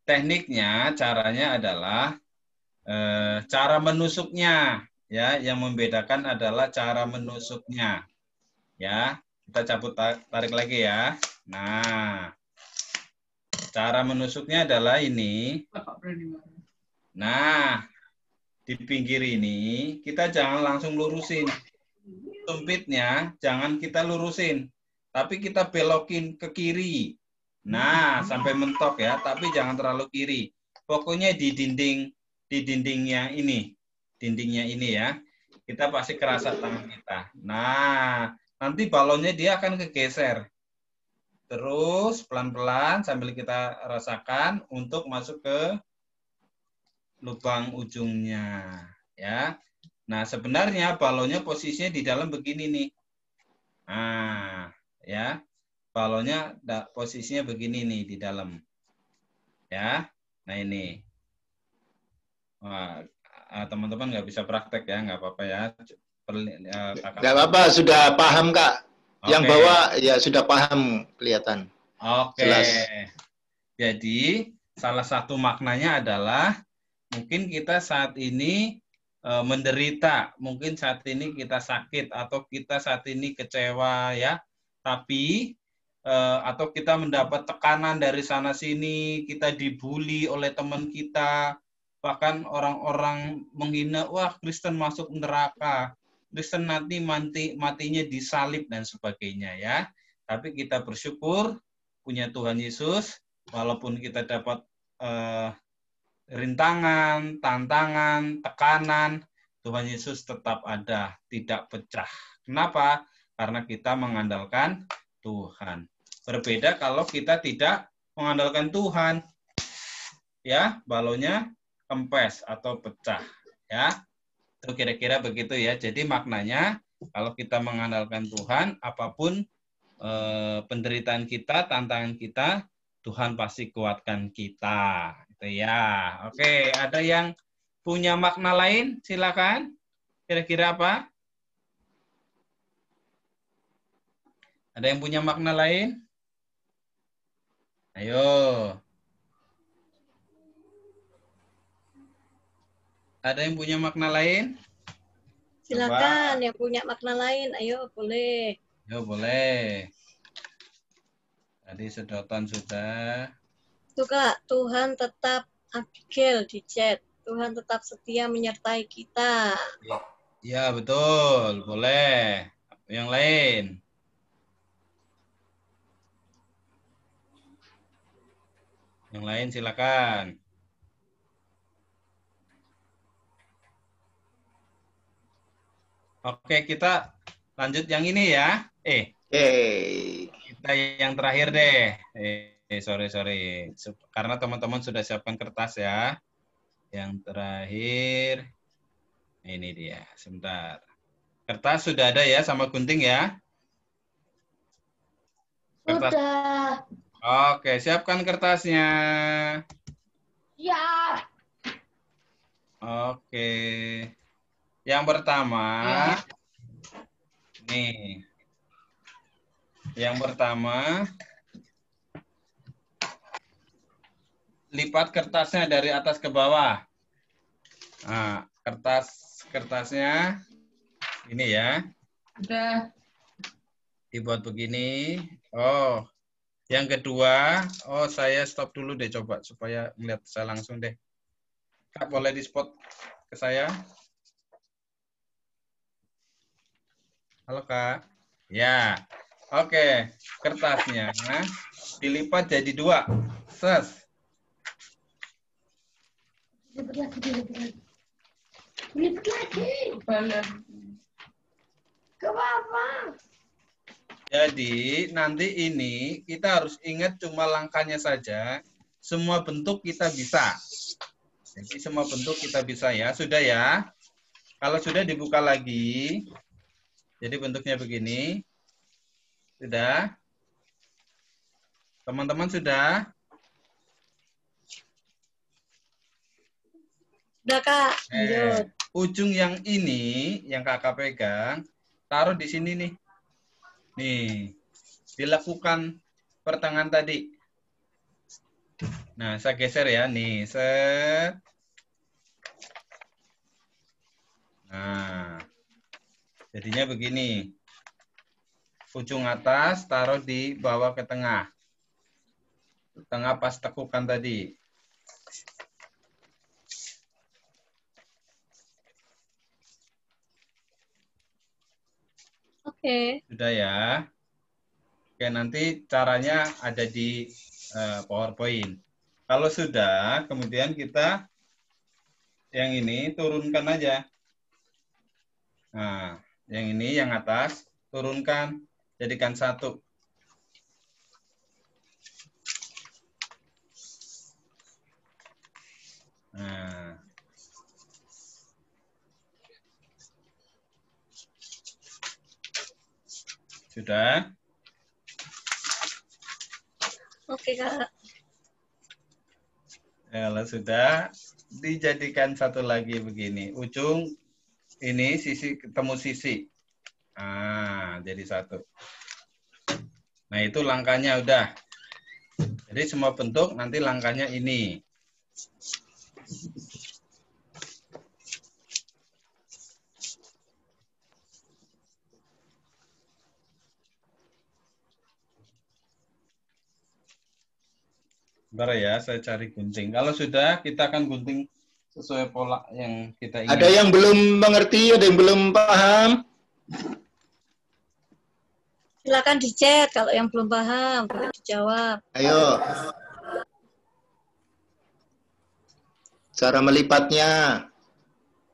[SPEAKER 1] Tekniknya, caranya adalah cara menusuknya. Ya, yang membedakan adalah cara menusuknya. Ya, kita cabut tarik lagi ya. Nah, cara menusuknya adalah ini. Nah, di pinggir ini kita jangan langsung lurusin. Sumpitnya jangan kita lurusin, tapi kita belokin ke kiri. Nah, sampai mentok ya, tapi jangan terlalu kiri. Pokoknya di dindingnya ini ya. Kita pasti kerasa tangan kita. Nah, nanti balonnya dia akan kegeser. Terus pelan-pelan sambil kita rasakan untuk masuk ke lubang ujungnya, ya. Nah, sebenarnya balonnya posisinya di dalam begini nih. Nah, ya. Balonnya posisinya begini nih di dalam. Ya. Nah, ini. Wah, teman-teman nggak bisa praktek ya, nggak apa-apa ya.
[SPEAKER 5] Nggak apa-apa, sudah paham Kak. Yang
[SPEAKER 1] Oke.
[SPEAKER 5] bawa ya sudah paham kelihatan.
[SPEAKER 1] Oke.
[SPEAKER 5] Jelas.
[SPEAKER 1] Jadi, salah satu maknanya adalah mungkin kita saat ini menderita, mungkin saat ini kita sakit atau kita saat ini kecewa ya. Tapi atau kita mendapat tekanan dari sana sini, kita dibully oleh teman kita, bahkan orang-orang menghina, wah Kristen masuk neraka, Kristen nanti matinya disalib dan sebagainya ya. Tapi kita bersyukur punya Tuhan Yesus, walaupun kita dapat rintangan, tantangan, tekanan, Tuhan Yesus tetap ada, tidak pecah. Kenapa? Karena kita mengandalkan Tuhan. Berbeda kalau kita tidak mengandalkan Tuhan. Ya, balonnya kempes atau pecah. Ya, itu kira-kira begitu ya. Jadi maknanya kalau kita mengandalkan Tuhan, apapun penderitaan kita, tantangan kita, Tuhan pasti kuatkan kita. Itu ya. Oke, ada yang punya makna lain? Silakan. Kira-kira apa? Ada yang punya makna lain? Ayo. Ada yang punya makna lain?
[SPEAKER 6] Silakan yang punya makna lain. Ayo, boleh.
[SPEAKER 1] Ayo, boleh. Tadi sedotan sudah.
[SPEAKER 6] Tuh Kak, Tuhan tetap Abigail di chat. Tuhan tetap setia menyertai kita.
[SPEAKER 1] Ya, betul. Boleh. Yang lain? Yang lain silakan. Oke, kita lanjut yang ini ya. Kita yang terakhir deh. Sorry. Karena teman-teman sudah siapkan kertas ya. Yang terakhir. Ini dia. Sebentar. Kertas sudah ada ya sama gunting ya? Kertas.
[SPEAKER 3] Sudah.
[SPEAKER 1] Oke, siapkan kertasnya.
[SPEAKER 3] Ya.
[SPEAKER 1] Oke. Yang pertama, nih. Yang pertama, lipat kertasnya dari atas ke bawah. Nah, kertasnya ini ya.
[SPEAKER 2] Udah.
[SPEAKER 1] Dibuat begini. Oh, yang kedua, saya stop dulu deh coba supaya melihat saya langsung deh. Kak, boleh di spot ke saya? Halo Kak. Ya, oke. Kertasnya dilipat jadi 2. Ses.
[SPEAKER 3] Lipat lagi.
[SPEAKER 2] Benar.
[SPEAKER 3] Gak apa-apa.
[SPEAKER 1] Jadi nanti ini kita harus ingat cuma langkahnya saja. Semua bentuk kita bisa. Jadi semua bentuk kita bisa ya. Sudah ya. Kalau sudah dibuka lagi. Jadi bentuknya begini. Sudah. Teman-teman sudah?
[SPEAKER 6] Udah Kak, lanjut.
[SPEAKER 1] Ujung yang ini, yang kakak pegang, taruh di sini nih. Nih, dilakukan pertengahan tadi. Nah, saya geser ya, nih, set. Nah, jadinya begini. Ujung atas taruh di bawah ke tengah. Tengah pas tekukan tadi.
[SPEAKER 6] Oke.
[SPEAKER 1] Sudah ya. Oke, nanti caranya ada di PowerPoint. Kalau sudah, kemudian kita yang ini turunkan aja. Nah, yang ini yang atas turunkan, jadikan satu. Nah. Sudah?
[SPEAKER 6] Oke, Kak.
[SPEAKER 1] Kalau sudah, dijadikan satu lagi begini. Ujung ini sisi ketemu sisi. Nah, jadi satu. Nah, itu langkahnya udah. Jadi semua bentuk nanti langkahnya ini. Bentar ya, saya cari gunting. Kalau sudah, kita akan gunting sesuai pola yang kita ingin.
[SPEAKER 5] Ada yang belum mengerti, ada yang belum paham?
[SPEAKER 6] Silakan di chat kalau yang belum paham, boleh dijawab.
[SPEAKER 5] Ayo. Cara melipatnya.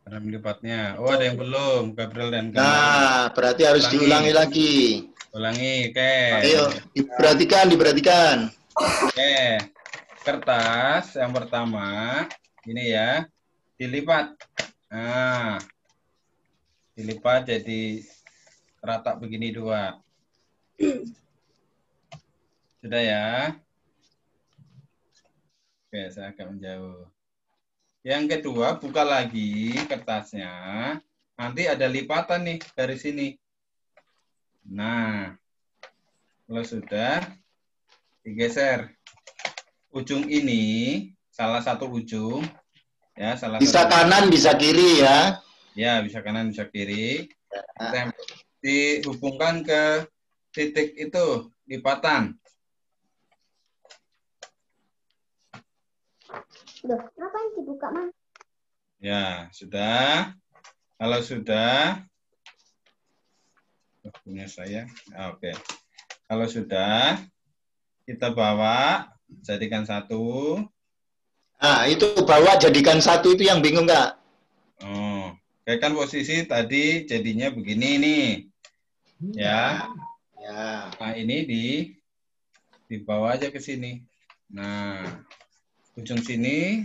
[SPEAKER 1] Cara melipatnya. Oh, ada yang belum, Gabriel dan Gamal.
[SPEAKER 5] Nah, berarti harus diulangi lagi.
[SPEAKER 1] Ulangi, oke.
[SPEAKER 5] Ayo, diperhatikan.
[SPEAKER 1] Oke. Kertas yang pertama, ini ya, dilipat. Nah, dilipat jadi rata begini dua. Sudah ya? Oke, saya agak menjauh. Yang kedua, buka lagi kertasnya. Nanti ada lipatan nih dari sini. Nah, kalau sudah, digeser. Ujung ini, salah satu ujung. Ya,
[SPEAKER 5] Bisa kanan, bisa kiri ya.
[SPEAKER 1] Ya, bisa kanan, bisa kiri. Dihubungkan ke titik itu, lipatan.
[SPEAKER 3] Loh, ngapain dibuka, Mas?
[SPEAKER 1] Ya, sudah. Kalau sudah, punya saya. Oke. Kalau sudah, kita bawa, jadikan satu.
[SPEAKER 5] Nah, itu bawa jadikan satu itu yang bingung, Kak.
[SPEAKER 1] Oh, kayak kan posisi tadi jadinya begini nih. Ya.
[SPEAKER 5] Ya.
[SPEAKER 1] Nah, ini dibawa aja ke sini. Nah, ujung sini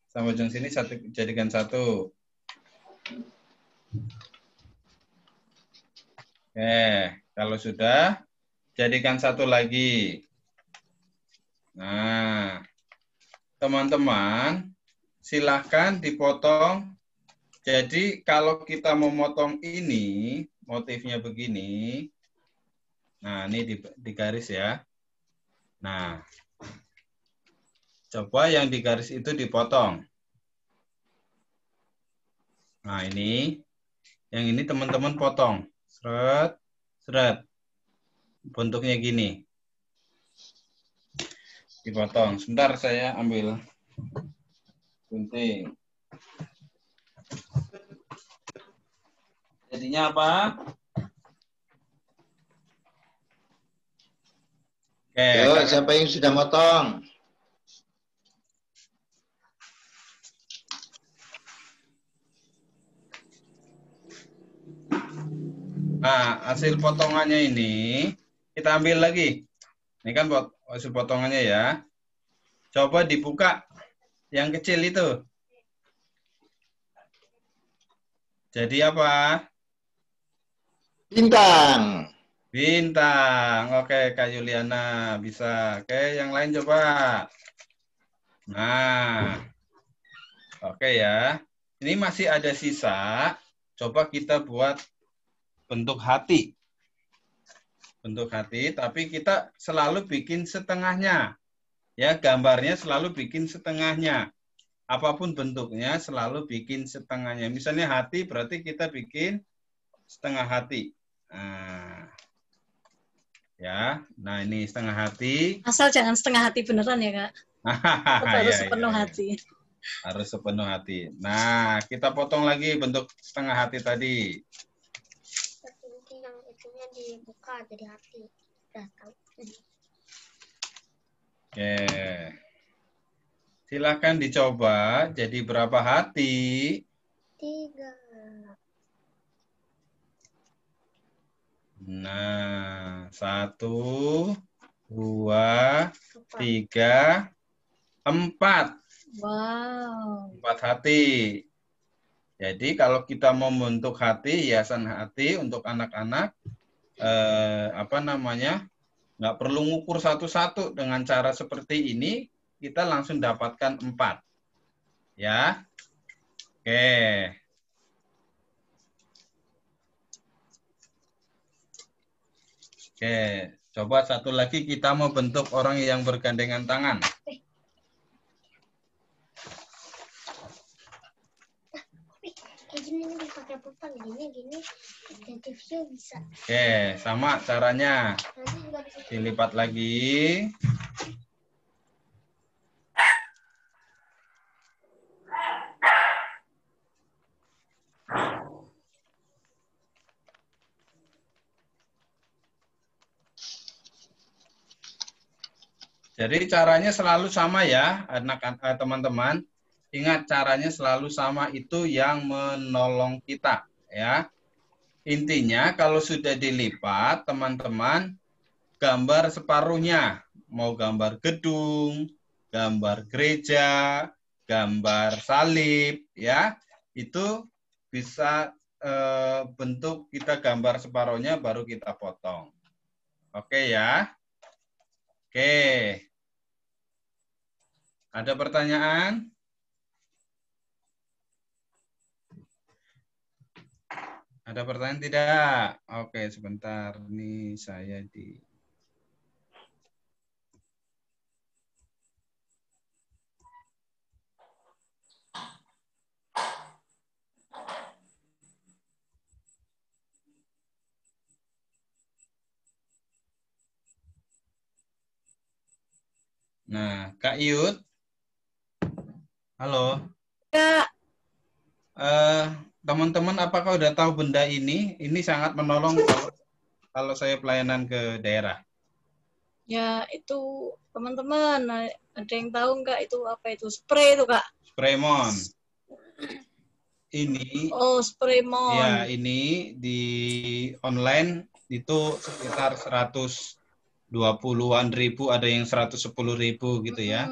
[SPEAKER 1] sama ujung sini jadikan satu. Oke, kalau sudah jadikan satu lagi. Nah, teman-teman silahkan dipotong. Jadi kalau kita mau motong ini, motifnya begini. Nah, ini di garis ya. Nah, coba yang di garis itu dipotong. Nah, ini. Yang ini teman-teman potong. Seret, seret. Bentuknya gini. Dipotong. Sebentar saya ambil gunting. Jadinya apa? Oke.
[SPEAKER 5] Yo, siapa yang sudah motong?
[SPEAKER 1] Nah, hasil potongannya ini kita ambil lagi. Ini kan hasil potongannya ya. Coba dibuka yang kecil itu. Jadi apa?
[SPEAKER 5] Bintang.
[SPEAKER 1] Bintang. Oke, Kak Yuliana bisa. Oke, yang lain coba. Nah. Oke ya. Ini masih ada sisa. Coba kita buat bentuk hati. Bentuk hati, tapi kita selalu bikin setengahnya. Ya, gambarnya selalu bikin setengahnya. Apapun bentuknya selalu bikin setengahnya. Misalnya hati berarti kita bikin setengah hati. Nah, ya, nah ini setengah hati.
[SPEAKER 6] Asal jangan setengah hati beneran ya, Kak. Harus
[SPEAKER 1] Ya,
[SPEAKER 6] sepenuh
[SPEAKER 1] ya, ya.
[SPEAKER 6] hati.
[SPEAKER 1] Harus sepenuh hati. Nah, kita potong lagi bentuk setengah hati tadi.
[SPEAKER 3] Nanti yang itunya dibuka jadi hati. Udah tahu.
[SPEAKER 1] Oke. Silakan dicoba. Jadi berapa hati?
[SPEAKER 3] 3.
[SPEAKER 1] Nah, 1, 2, 3, 4.
[SPEAKER 6] Wow.
[SPEAKER 1] 4 hati. Jadi kalau kita mau membentuk hati, hiasan hati untuk anak-anak, nggak perlu ngukur satu-satu. Dengan cara seperti ini, kita langsung dapatkan 4. Ya. Oke. Oke, coba satu lagi kita mau bentuk orang yang bergandengan tangan.
[SPEAKER 3] Kayak gini nih pakai pulpen gini jadi view bisa.
[SPEAKER 1] Oke, sama caranya.
[SPEAKER 3] Nanti juga bisa.
[SPEAKER 1] Dilipat lagi. Jadi caranya selalu sama ya, teman-teman. Ingat caranya selalu sama, itu yang menolong kita ya. Intinya kalau sudah dilipat, teman-teman gambar separuhnya, mau gambar gedung, gambar gereja, gambar salib ya, itu bisa bentuk kita gambar separuhnya baru kita potong. Oke ya. Oke. Ada pertanyaan? Ada pertanyaan tidak? Oke, sebentar. Nih saya di... Nah, Kak Yud. Halo.
[SPEAKER 6] Kak.
[SPEAKER 1] Teman-teman apakah udah tahu benda ini? Ini sangat menolong kalau saya pelayanan ke daerah.
[SPEAKER 6] Ya, itu teman-teman ada yang tahu nggak itu apa itu? Spray itu, Kak.
[SPEAKER 1] Spraymon. Ini.
[SPEAKER 6] Oh, Spraymon.
[SPEAKER 1] Ya, ini di online itu sekitar 120-an ribu, ada yang 110.000 gitu ya.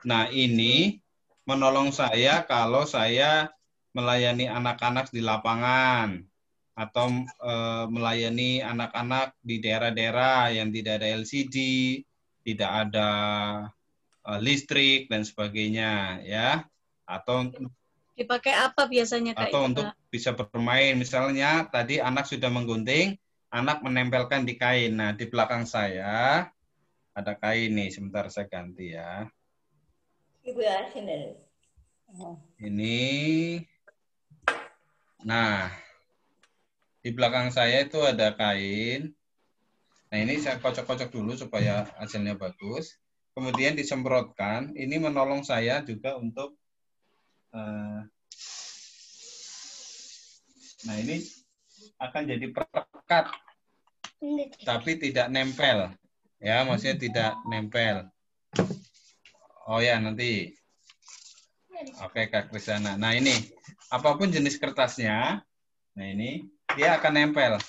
[SPEAKER 1] Nah, ini menolong saya kalau saya melayani anak-anak di lapangan atau melayani anak-anak di daerah-daerah yang tidak ada LCD, tidak ada listrik dan sebagainya ya. Atau
[SPEAKER 6] dipakai apa biasanya Kak?
[SPEAKER 1] Atau untuk bisa bermain, misalnya tadi anak sudah menggunting, anak menempelkan di kain. Nah, di belakang saya ada kain nih, sebentar saya ganti ya. Ini. Nah, di belakang saya itu ada kain. Nah, ini saya kocok-kocok dulu supaya hasilnya bagus. Kemudian disemprotkan. Ini menolong saya juga untuk nah, ini akan jadi perekat, tapi tidak nempel. Ya, maksudnya tidak nempel. Oh ya, nanti. Oke, Kak Krisana. Nah, ini apapun jenis kertasnya, nah ini dia akan nempel.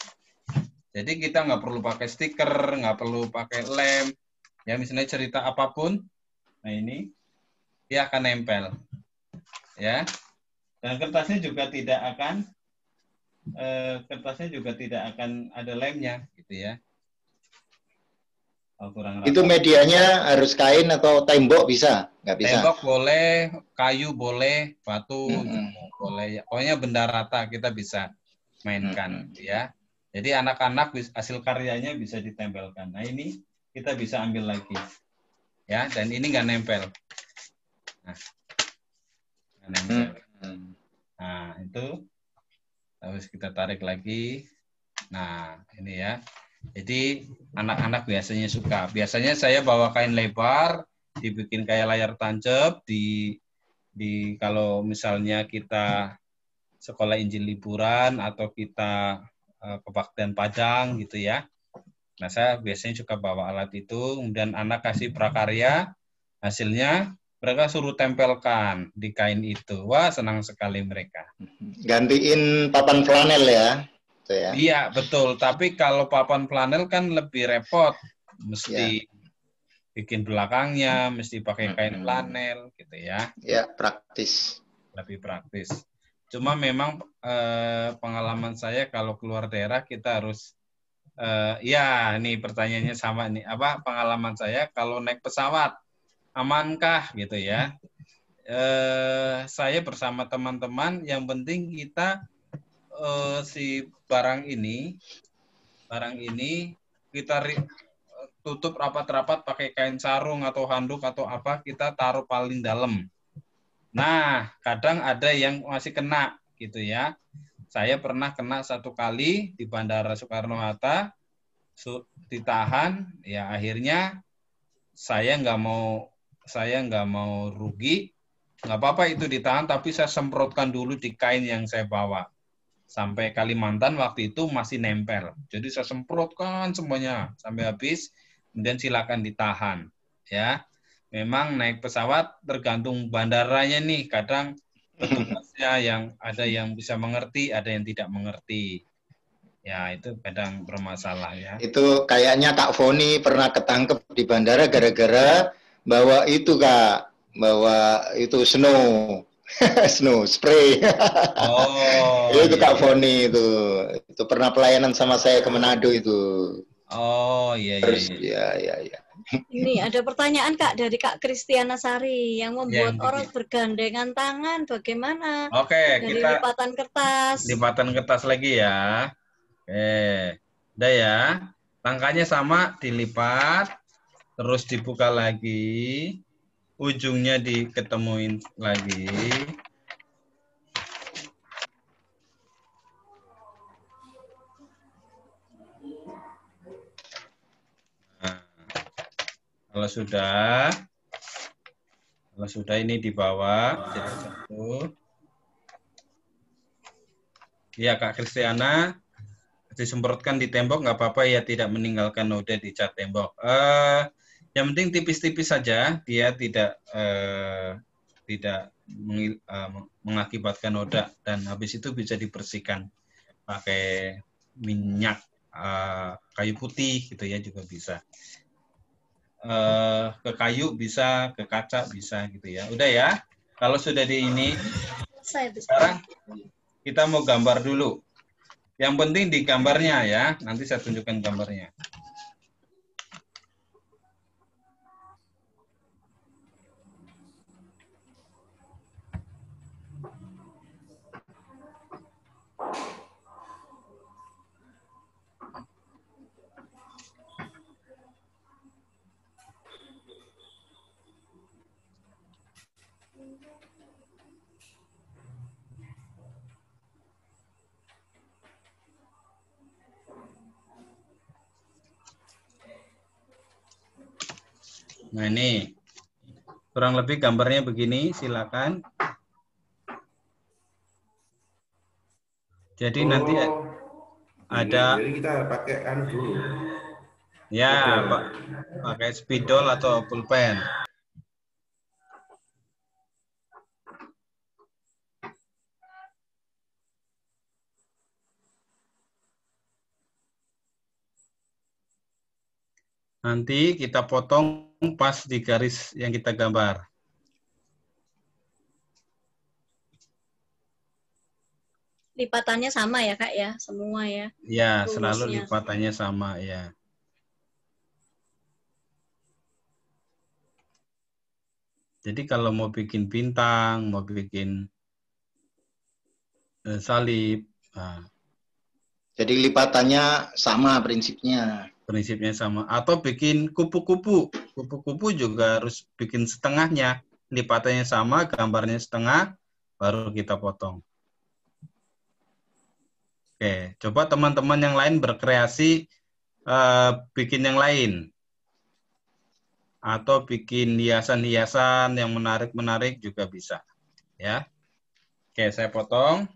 [SPEAKER 1] Jadi kita nggak perlu pakai stiker, nggak perlu pakai lem. Ya, misalnya cerita apapun, nah ini dia akan nempel. Ya, dan kertasnya juga tidak akan ada lemnya, gitu ya. Kalau kurang rata.
[SPEAKER 5] Itu medianya harus kain atau tembok bisa? Nggak bisa?
[SPEAKER 1] Tembok boleh, kayu boleh, batu
[SPEAKER 5] Mm-mm.
[SPEAKER 1] juga boleh. Pokoknya benda rata kita bisa mainkan, ya. Jadi anak-anak hasil karyanya bisa ditempelkan. Nah ini kita bisa ambil lagi, ya. Dan ini nggak nempel. Nah, nggak nempel. Nah itu harus kita tarik lagi. Nah ini ya. Jadi anak-anak biasanya suka. Biasanya saya bawa kain lebar, dibikin kayak layar tancap di kalau misalnya kita sekolah Injil liburan atau kita kebaktian Padang gitu ya. Nah, saya biasanya suka bawa alat itu, kemudian anak kasih prakarya, hasilnya mereka suruh tempelkan di kain itu. Wah, senang sekali mereka.
[SPEAKER 5] Gantiin papan flanel ya. Itu ya.
[SPEAKER 1] Iya, betul. Tapi kalau papan flanel kan lebih repot. Mesti bikin belakangnya, mesti pakai kain flanel gitu ya.
[SPEAKER 5] Ya, praktis.
[SPEAKER 1] Lebih praktis. Cuma memang pengalaman saya kalau keluar daerah kita harus ya, nih pertanyaannya sama nih. Apa pengalaman saya kalau naik pesawat amankah gitu ya? Saya bersama teman-teman yang penting kita si barang ini kita tutup rapat-rapat pakai kain sarung atau handuk atau apa, kita taruh paling dalam. Nah, kadang ada yang masih kena gitu ya. Saya pernah kena satu kali di Bandara Soekarno-Hatta, ditahan, ya akhirnya saya nggak mau rugi, nggak apa-apa itu ditahan, tapi saya semprotkan dulu di kain yang saya bawa. Sampai Kalimantan waktu itu masih nempel. Jadi saya semprotkan semuanya sampai habis, kemudian silakan ditahan. Ya, memang naik pesawat tergantung bandaranya nih. Kadang petugasnya yang ada yang bisa mengerti, ada yang tidak mengerti. Ya, itu kadang bermasalah ya.
[SPEAKER 5] Itu kayaknya Kak Foni pernah ketangkep di bandara gara-gara bawa itu Kak, bawa itu snow spray.
[SPEAKER 1] Oh,
[SPEAKER 5] itu
[SPEAKER 1] iya,
[SPEAKER 5] Kak Foni itu pernah pelayanan sama saya ke Manado itu.
[SPEAKER 1] Oh iya.
[SPEAKER 5] Terus ya.
[SPEAKER 6] Ini ada pertanyaan Kak dari Kak Kristiana Sari yang membuat
[SPEAKER 1] Yang
[SPEAKER 6] orang bergandengan tangan bagaimana?
[SPEAKER 1] Oke,
[SPEAKER 6] Dari
[SPEAKER 1] kita
[SPEAKER 6] lipatan kertas.
[SPEAKER 1] lipatan kertas lagi ya. Oke, udah ya. Langkahnya sama, dilipat, terus dibuka lagi, ujungnya diketemuin lagi. Nah, kalau sudah ini dibawa jadi satu. Ya Kak Kristiana, disemprotkan di tembok nggak apa-apa ya, tidak meninggalkan noda di cat tembok. Yang penting tipis-tipis saja, dia tidak mengakibatkan noda, dan habis itu bisa dibersihkan pakai minyak kayu putih gitu ya, juga bisa. Ke kayu bisa, ke kaca bisa gitu ya. Udah ya. Kalau sudah di ini, sekarang kita mau gambar dulu. Yang penting di gambarnya ya. Nanti saya tunjukkan gambarnya. Nah ini kurang lebih gambarnya begini, silakan. Jadi nanti ada.
[SPEAKER 7] Jadi kita pakai dulu.
[SPEAKER 1] Ya, pakai spidol atau pulpen. Nanti kita potong pas di garis yang kita gambar.
[SPEAKER 6] Lipatannya sama ya Kak ya, semua ya.
[SPEAKER 1] Ya,
[SPEAKER 6] Rumusnya.
[SPEAKER 1] selalu lipatannya sama ya. Jadi kalau mau bikin bintang, mau bikin salib, nah,
[SPEAKER 5] Jadi lipatannya sama prinsipnya.
[SPEAKER 1] prinsipnya sama. Atau bikin kupu-kupu. Kupu-kupu juga harus bikin setengahnya. Lipatannya sama, gambarnya setengah, baru kita potong. Oke, coba teman-teman yang lain berkreasi bikin yang lain. Atau bikin hiasan-hiasan yang menarik-menarik juga bisa. Ya. Oke, saya potong.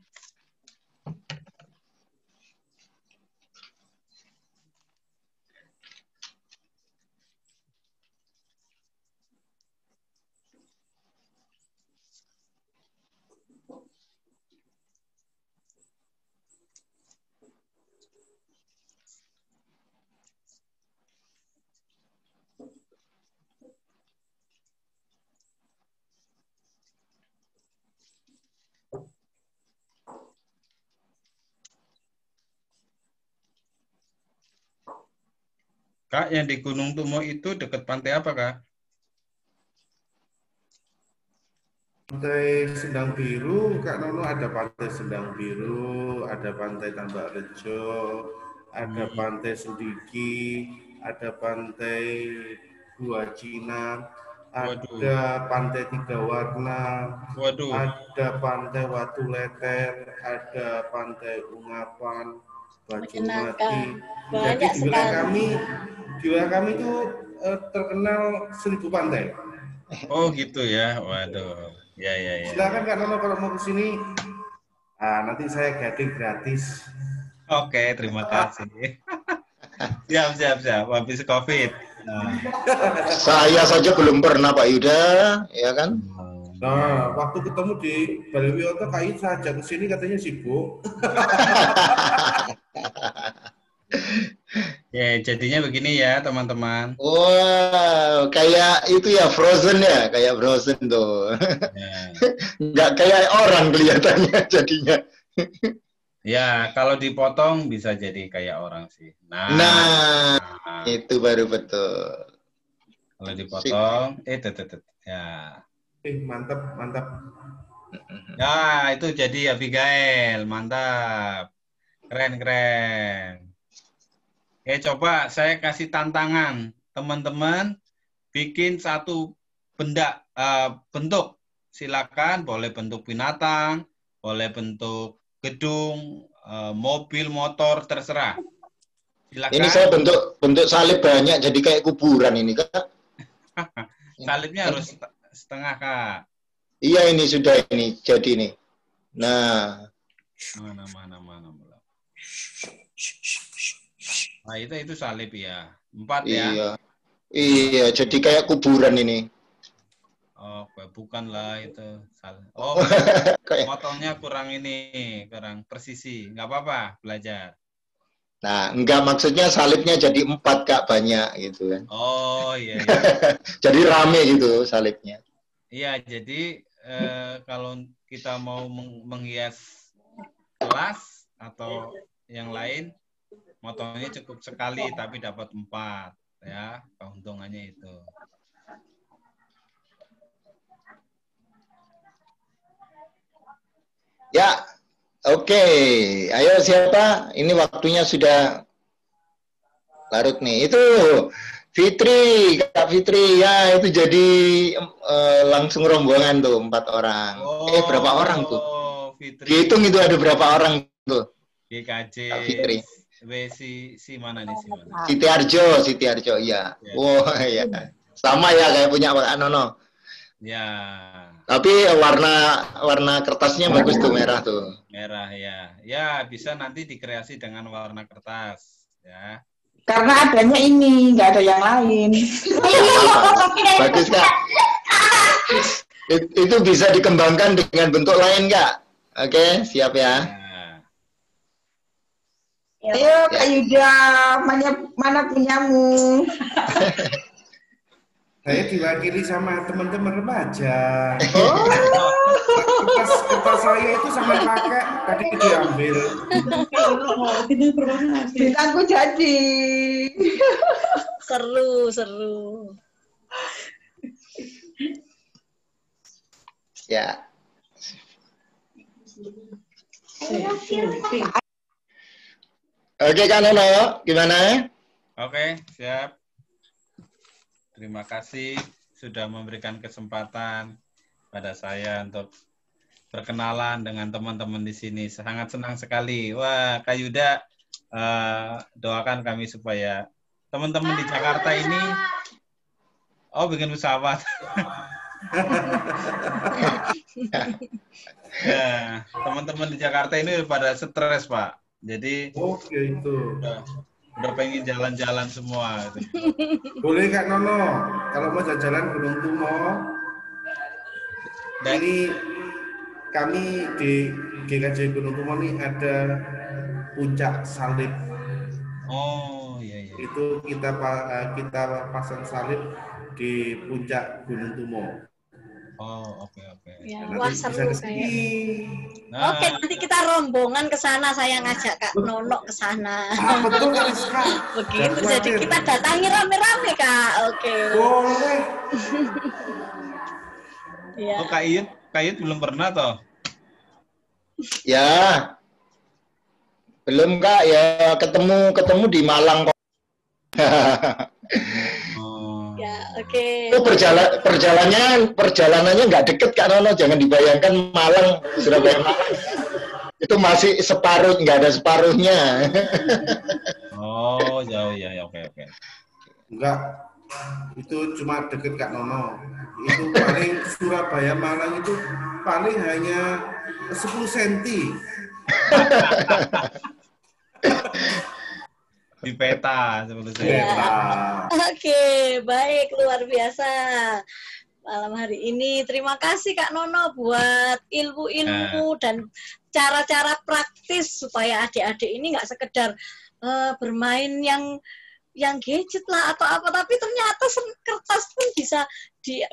[SPEAKER 1] Kak, yang di Gunung Tumo itu dekat pantai apa, Kak?
[SPEAKER 7] Pantai Sendang Biru, Kak Nono, ada Pantai Sendang Biru, ada Pantai Tambak Rejo, ada Pantai Sendiki, ada Pantai Gua Cina, ada Pantai Tiga Warna, ada Pantai Watu Leter, ada Pantai Ungapan, Batu Mati. Jadi di wilayah kami itu terkenal 1000 pantai.
[SPEAKER 1] Oh gitu ya, waduh. Ya.
[SPEAKER 7] Silakan Kak Nono kalau mau ke sini. Nanti saya gading gratis.
[SPEAKER 1] Oke, terima kasih. Siap. Habis COVID.
[SPEAKER 5] Saya saja belum pernah Pak Yuda, ya kan?
[SPEAKER 7] Nah, waktu ketemu di Balewioto, Kak Yuda saya ajak ke sini katanya sibuk.
[SPEAKER 1] Ya, jadinya begini ya, teman-teman.
[SPEAKER 5] Wow, kayak itu ya Frozen ya, kayak Frozen tuh. Nggak kayak orang kelihatannya jadinya.
[SPEAKER 1] Ya, kalau dipotong bisa jadi kayak orang sih.
[SPEAKER 5] Nah. Itu baru betul.
[SPEAKER 1] Kalau dipotong, ya.
[SPEAKER 7] Mantap.
[SPEAKER 1] Ya, itu jadi Abigail, mantap. Keren. Oke, coba saya kasih tantangan. Teman-teman, bikin satu bentuk. Silakan, boleh bentuk binatang, boleh bentuk gedung, mobil, motor, terserah. Silakan.
[SPEAKER 5] Ini saya bentuk salib banyak, jadi kayak kuburan ini, Kak.
[SPEAKER 1] Salibnya harus setengah, Kak.
[SPEAKER 5] Iya, ini sudah ini, jadi ini. Nah.
[SPEAKER 1] Mana. Nah, itu salib ya. 4 ya.
[SPEAKER 5] Iya, jadi kayak kuburan ini.
[SPEAKER 1] Oh, bukanlah itu salib. Oh, potongnya kurang presisi. Nggak apa-apa, belajar.
[SPEAKER 5] Nah, enggak, maksudnya salibnya jadi 4, Kak, banyak gitu kan.
[SPEAKER 1] Oh, iya.
[SPEAKER 5] Jadi rame gitu salibnya.
[SPEAKER 1] Iya, jadi kalau kita mau menghias kelas atau yang lain, motongnya cukup sekali tapi dapat 4 ya, keuntungannya itu.
[SPEAKER 5] Ya, oke. Ayo siapa? Ini waktunya sudah larut nih. Itu Fitri, Kak Fitri ya, itu jadi langsung rombongan tuh 4 orang. Berapa orang tuh?
[SPEAKER 1] Fitri.
[SPEAKER 5] Dihitung itu ada berapa orang tuh?
[SPEAKER 1] GKJ.
[SPEAKER 5] Kak Fitri.
[SPEAKER 1] Si mana nih?
[SPEAKER 5] Siti Arjo, iya. Wow, ya. Sama ya kayak punya Pak Nono.
[SPEAKER 1] Ya.
[SPEAKER 5] Tapi warna kertasnya bagus tuh, merah tuh.
[SPEAKER 1] Merah ya. Ya, bisa nanti dikreasi dengan warna kertas ya.
[SPEAKER 2] Karena adanya ini, nggak ada yang lain.
[SPEAKER 5] Bagus, Kak. Itu bisa dikembangkan dengan bentuk lain, Kak. Oke, siap ya.
[SPEAKER 2] Ayo Kak Yuda, mana punyamu?
[SPEAKER 7] Saya diwakili sama teman-teman remaja. Kertas saya itu sama kakek tadi diambil.
[SPEAKER 2] Bintangku jadi.
[SPEAKER 6] Seru.
[SPEAKER 5] Ya. Oke, Kak Nono, gimana?
[SPEAKER 1] Oke, siap. Terima kasih sudah memberikan kesempatan pada saya untuk berkenalan dengan teman-teman di sini. Sangat senang sekali. Wah, Kak Yuda, doakan kami supaya teman-teman di Jakarta ini, bikin pesawat. Ya, teman-teman di Jakarta ini pada stres, Pak. Jadi,
[SPEAKER 7] Oke, itu.
[SPEAKER 1] Udah pengen jalan-jalan semua.
[SPEAKER 7] Boleh Kak Nono, kalau mau jalan Gunung Tumo, ini kami di GKJ Gunung Tumo ini ada puncak salib.
[SPEAKER 1] Oh iya.
[SPEAKER 7] Itu kita pasang salib di puncak Gunung Tumo.
[SPEAKER 1] Oh oke.
[SPEAKER 6] Ya,
[SPEAKER 7] Nanti
[SPEAKER 6] wah
[SPEAKER 7] bisa
[SPEAKER 6] seru
[SPEAKER 7] ke sini.
[SPEAKER 1] Nah,
[SPEAKER 6] Oke, nanti kita rombongan ke sana. Saya ngajak Kak Nono ke sana.
[SPEAKER 7] Betul Kak Rizka.
[SPEAKER 6] Begitu, jadi kita datangi rame-rame Kak. Oke.
[SPEAKER 7] Boleh.
[SPEAKER 6] Ya.
[SPEAKER 1] Oh Kak Iyut belum pernah toh?
[SPEAKER 5] Ya. Belum Kak, ya ketemu di Malang kok.
[SPEAKER 6] Ya, oke.
[SPEAKER 5] Itu perjalanannya nggak deket Kak Nono, jangan dibayangkan Malang, Surabaya Malang. Itu masih separuh, nggak ada separuhnya.
[SPEAKER 1] Oh jauh ya, oke.
[SPEAKER 7] Enggak, itu cuma deket Kak Nono. Itu paling Surabaya Malang itu paling hanya 10 cm.
[SPEAKER 1] Di peta seperti
[SPEAKER 6] Ya.
[SPEAKER 1] saya.
[SPEAKER 6] Oke, baik, luar biasa. Malam hari ini terima kasih Kak Nono buat ilmu-ilmu dan cara-cara praktis supaya adik-adik ini nggak sekedar bermain yang gadget lah atau apa, tapi ternyata kertas pun bisa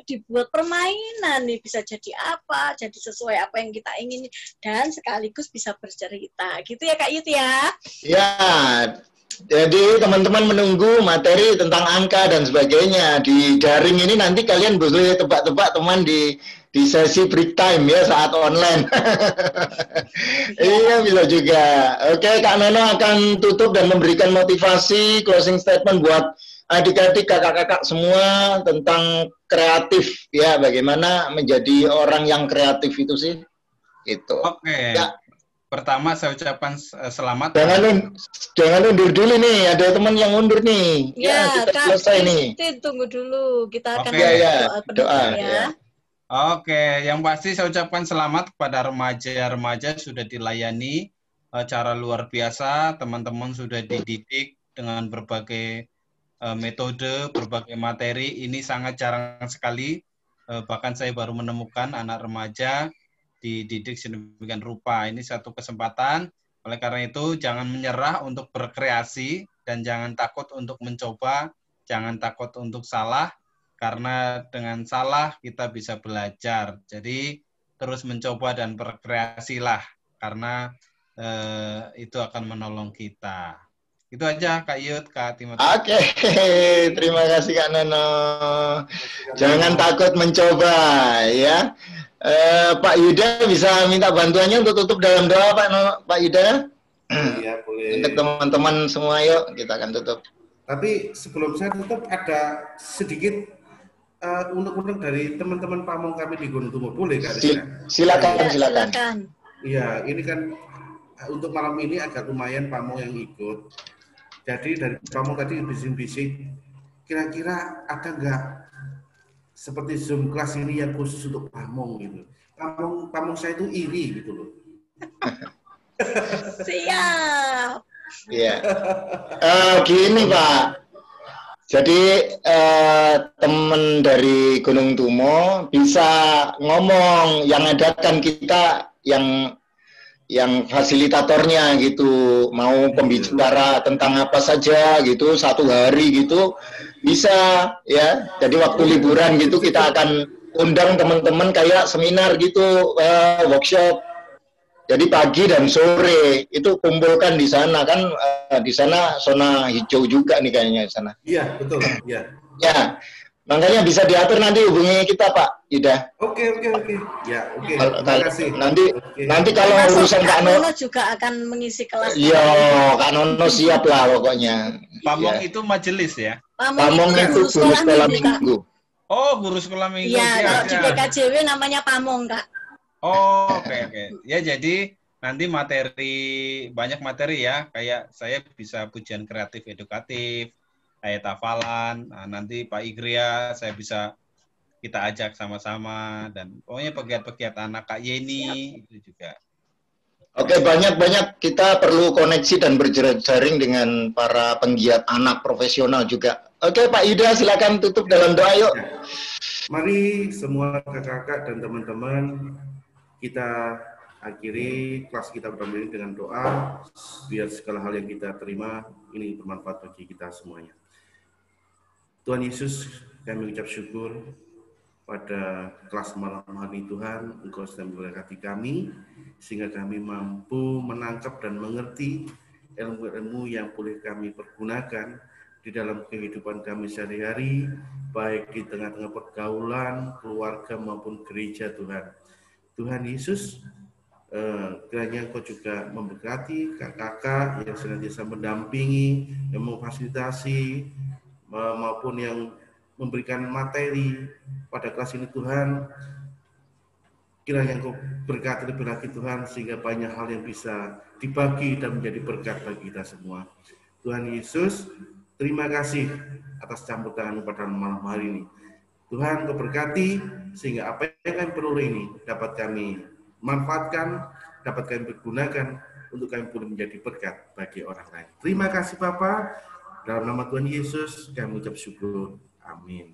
[SPEAKER 6] dibuat permainan nih, bisa jadi apa, jadi sesuai apa yang kita ingin dan sekaligus bisa bercerita gitu ya Kak Yut ya.
[SPEAKER 5] Ya, jadi teman-teman menunggu materi tentang angka dan sebagainya di daring ini, nanti kalian boleh tebak-tebak teman di sesi break time ya saat online. Iya bisa juga. Oke, Kak Nono akan tutup dan memberikan motivasi closing statement buat adik-adik, kakak-kakak semua tentang kreatif ya, bagaimana menjadi orang yang kreatif itu sih. Itu.
[SPEAKER 1] Oke.
[SPEAKER 5] Ya.
[SPEAKER 1] Pertama saya ucapkan selamat.
[SPEAKER 5] Jangan undur dulu nih, ada teman yang undur nih.
[SPEAKER 6] Ya,
[SPEAKER 5] kita
[SPEAKER 6] Kak
[SPEAKER 5] selesai nih.
[SPEAKER 6] Tunggu dulu, kita akan
[SPEAKER 5] doa
[SPEAKER 6] ya.
[SPEAKER 1] Oke, yang pasti saya ucapkan selamat kepada remaja-remaja sudah dilayani cara luar biasa, teman-teman sudah dididik dengan berbagai metode, berbagai materi. Ini sangat jarang sekali, bahkan saya baru menemukan anak remaja dididik sedemikian rupa. Ini satu kesempatan. Oleh karena itu, jangan menyerah untuk berkreasi dan jangan takut untuk mencoba, jangan takut untuk salah, karena dengan salah kita bisa belajar. Jadi terus mencoba dan berkreasilah, karena itu akan menolong kita. Itu aja Kak Yud, Kak Timothy.
[SPEAKER 5] Oke, terima kasih Kak Nono. Jangan takut mencoba ya. Pak Yuda bisa minta bantuannya untuk tutup dalam doa Pak Yuda?
[SPEAKER 7] Iya, boleh.
[SPEAKER 5] Untuk teman-teman semua yuk, kita akan tutup.
[SPEAKER 7] Tapi sebelum saya tutup ada sedikit unek-unek dari teman-teman pamong kami di Gunung Tumo. Boleh Kak?
[SPEAKER 5] Silakan.
[SPEAKER 7] Iya, ini kan untuk malam ini agak lumayan pamong yang ikut. Jadi dari pamong tadi bising-bising, kira-kira ada nggak seperti Zoom kelas ini yang khusus untuk pamong gitu? Pamong saya itu iri gitu loh.
[SPEAKER 6] Siap.
[SPEAKER 5] Iya. Gini Pak. Jadi teman dari Gunung Tumo bisa ngomong, yang adakan kita yang fasilitatornya gitu, mau pembicara tentang apa saja gitu, 1 hari gitu bisa ya. Jadi waktu liburan gitu kita akan undang teman-teman kayak seminar gitu, workshop. Jadi pagi dan sore itu kumpulkan di sana kan, di sana zona hijau juga nih kayaknya di sana.
[SPEAKER 7] Iya betul. Iya.
[SPEAKER 5] Ya, Makanya bisa diatur, nanti hubungi kita Pak Yuda.
[SPEAKER 7] Oke. Ya, oke. Terima kasih.
[SPEAKER 5] Nanti kalau urusan Kak Nono
[SPEAKER 6] juga akan mengisi kelas.
[SPEAKER 5] Iya, Kak Nono siap lah pokoknya.
[SPEAKER 1] Pamong
[SPEAKER 5] Ya.
[SPEAKER 1] itu majelis ya?
[SPEAKER 5] Pamong itu guru sekolah minggu.
[SPEAKER 1] Oh, guru sekolah minggu.
[SPEAKER 6] Iya, kalau di
[SPEAKER 1] siap.
[SPEAKER 6] PKJW namanya Pamong, Kak.
[SPEAKER 1] Oh, oke. Ya, jadi nanti banyak materi ya. Kayak saya bisa pujian kreatif edukatif, ayat hafalan. Nah, nanti Pak Igria kita ajak sama-sama, dan pokoknya pegiat-pegiat anak Kak Yeni itu juga.
[SPEAKER 5] Oke, banyak-banyak kita perlu koneksi dan berjaring dengan para penggiat anak profesional juga. Oke, Pak Yuda, silakan tutup dalam doa yuk.
[SPEAKER 7] Mari semua kakak-kakak dan teman-teman, kita akhiri kelas kita pertama ini dengan doa, biar segala hal yang kita terima ini bermanfaat bagi kita semuanya. Tuhan Yesus, kami ucap syukur pada kelas malam hari Tuhan, Engkau sedang memberkati kami, sehingga kami mampu menangkap dan mengerti ilmu-ilmu yang boleh kami pergunakan di dalam kehidupan kami sehari-hari, baik di tengah-tengah pergaulan, keluarga maupun gereja Tuhan. Tuhan Yesus, kiranya Engkau juga memberkati kakak-kakak yang senantiasa mendampingi, yang memfasilitasi, maupun yang memberikan materi pada kelas ini Tuhan. Kiranya Engkau berkati lebih lagi Tuhan, sehingga banyak hal yang bisa dibagi dan menjadi berkat bagi kita semua. Tuhan Yesus, terima kasih atas campur tangan pada malam hari ini. Tuhan, Engkau berkati sehingga apa yang kami peroleh ini dapat kami manfaatkan, dapat kami pergunakan untuk kami pun menjadi berkat bagi orang lain. Terima kasih Bapa. Dalam nama Tuhan Yesus kami ucap syukur. Amin.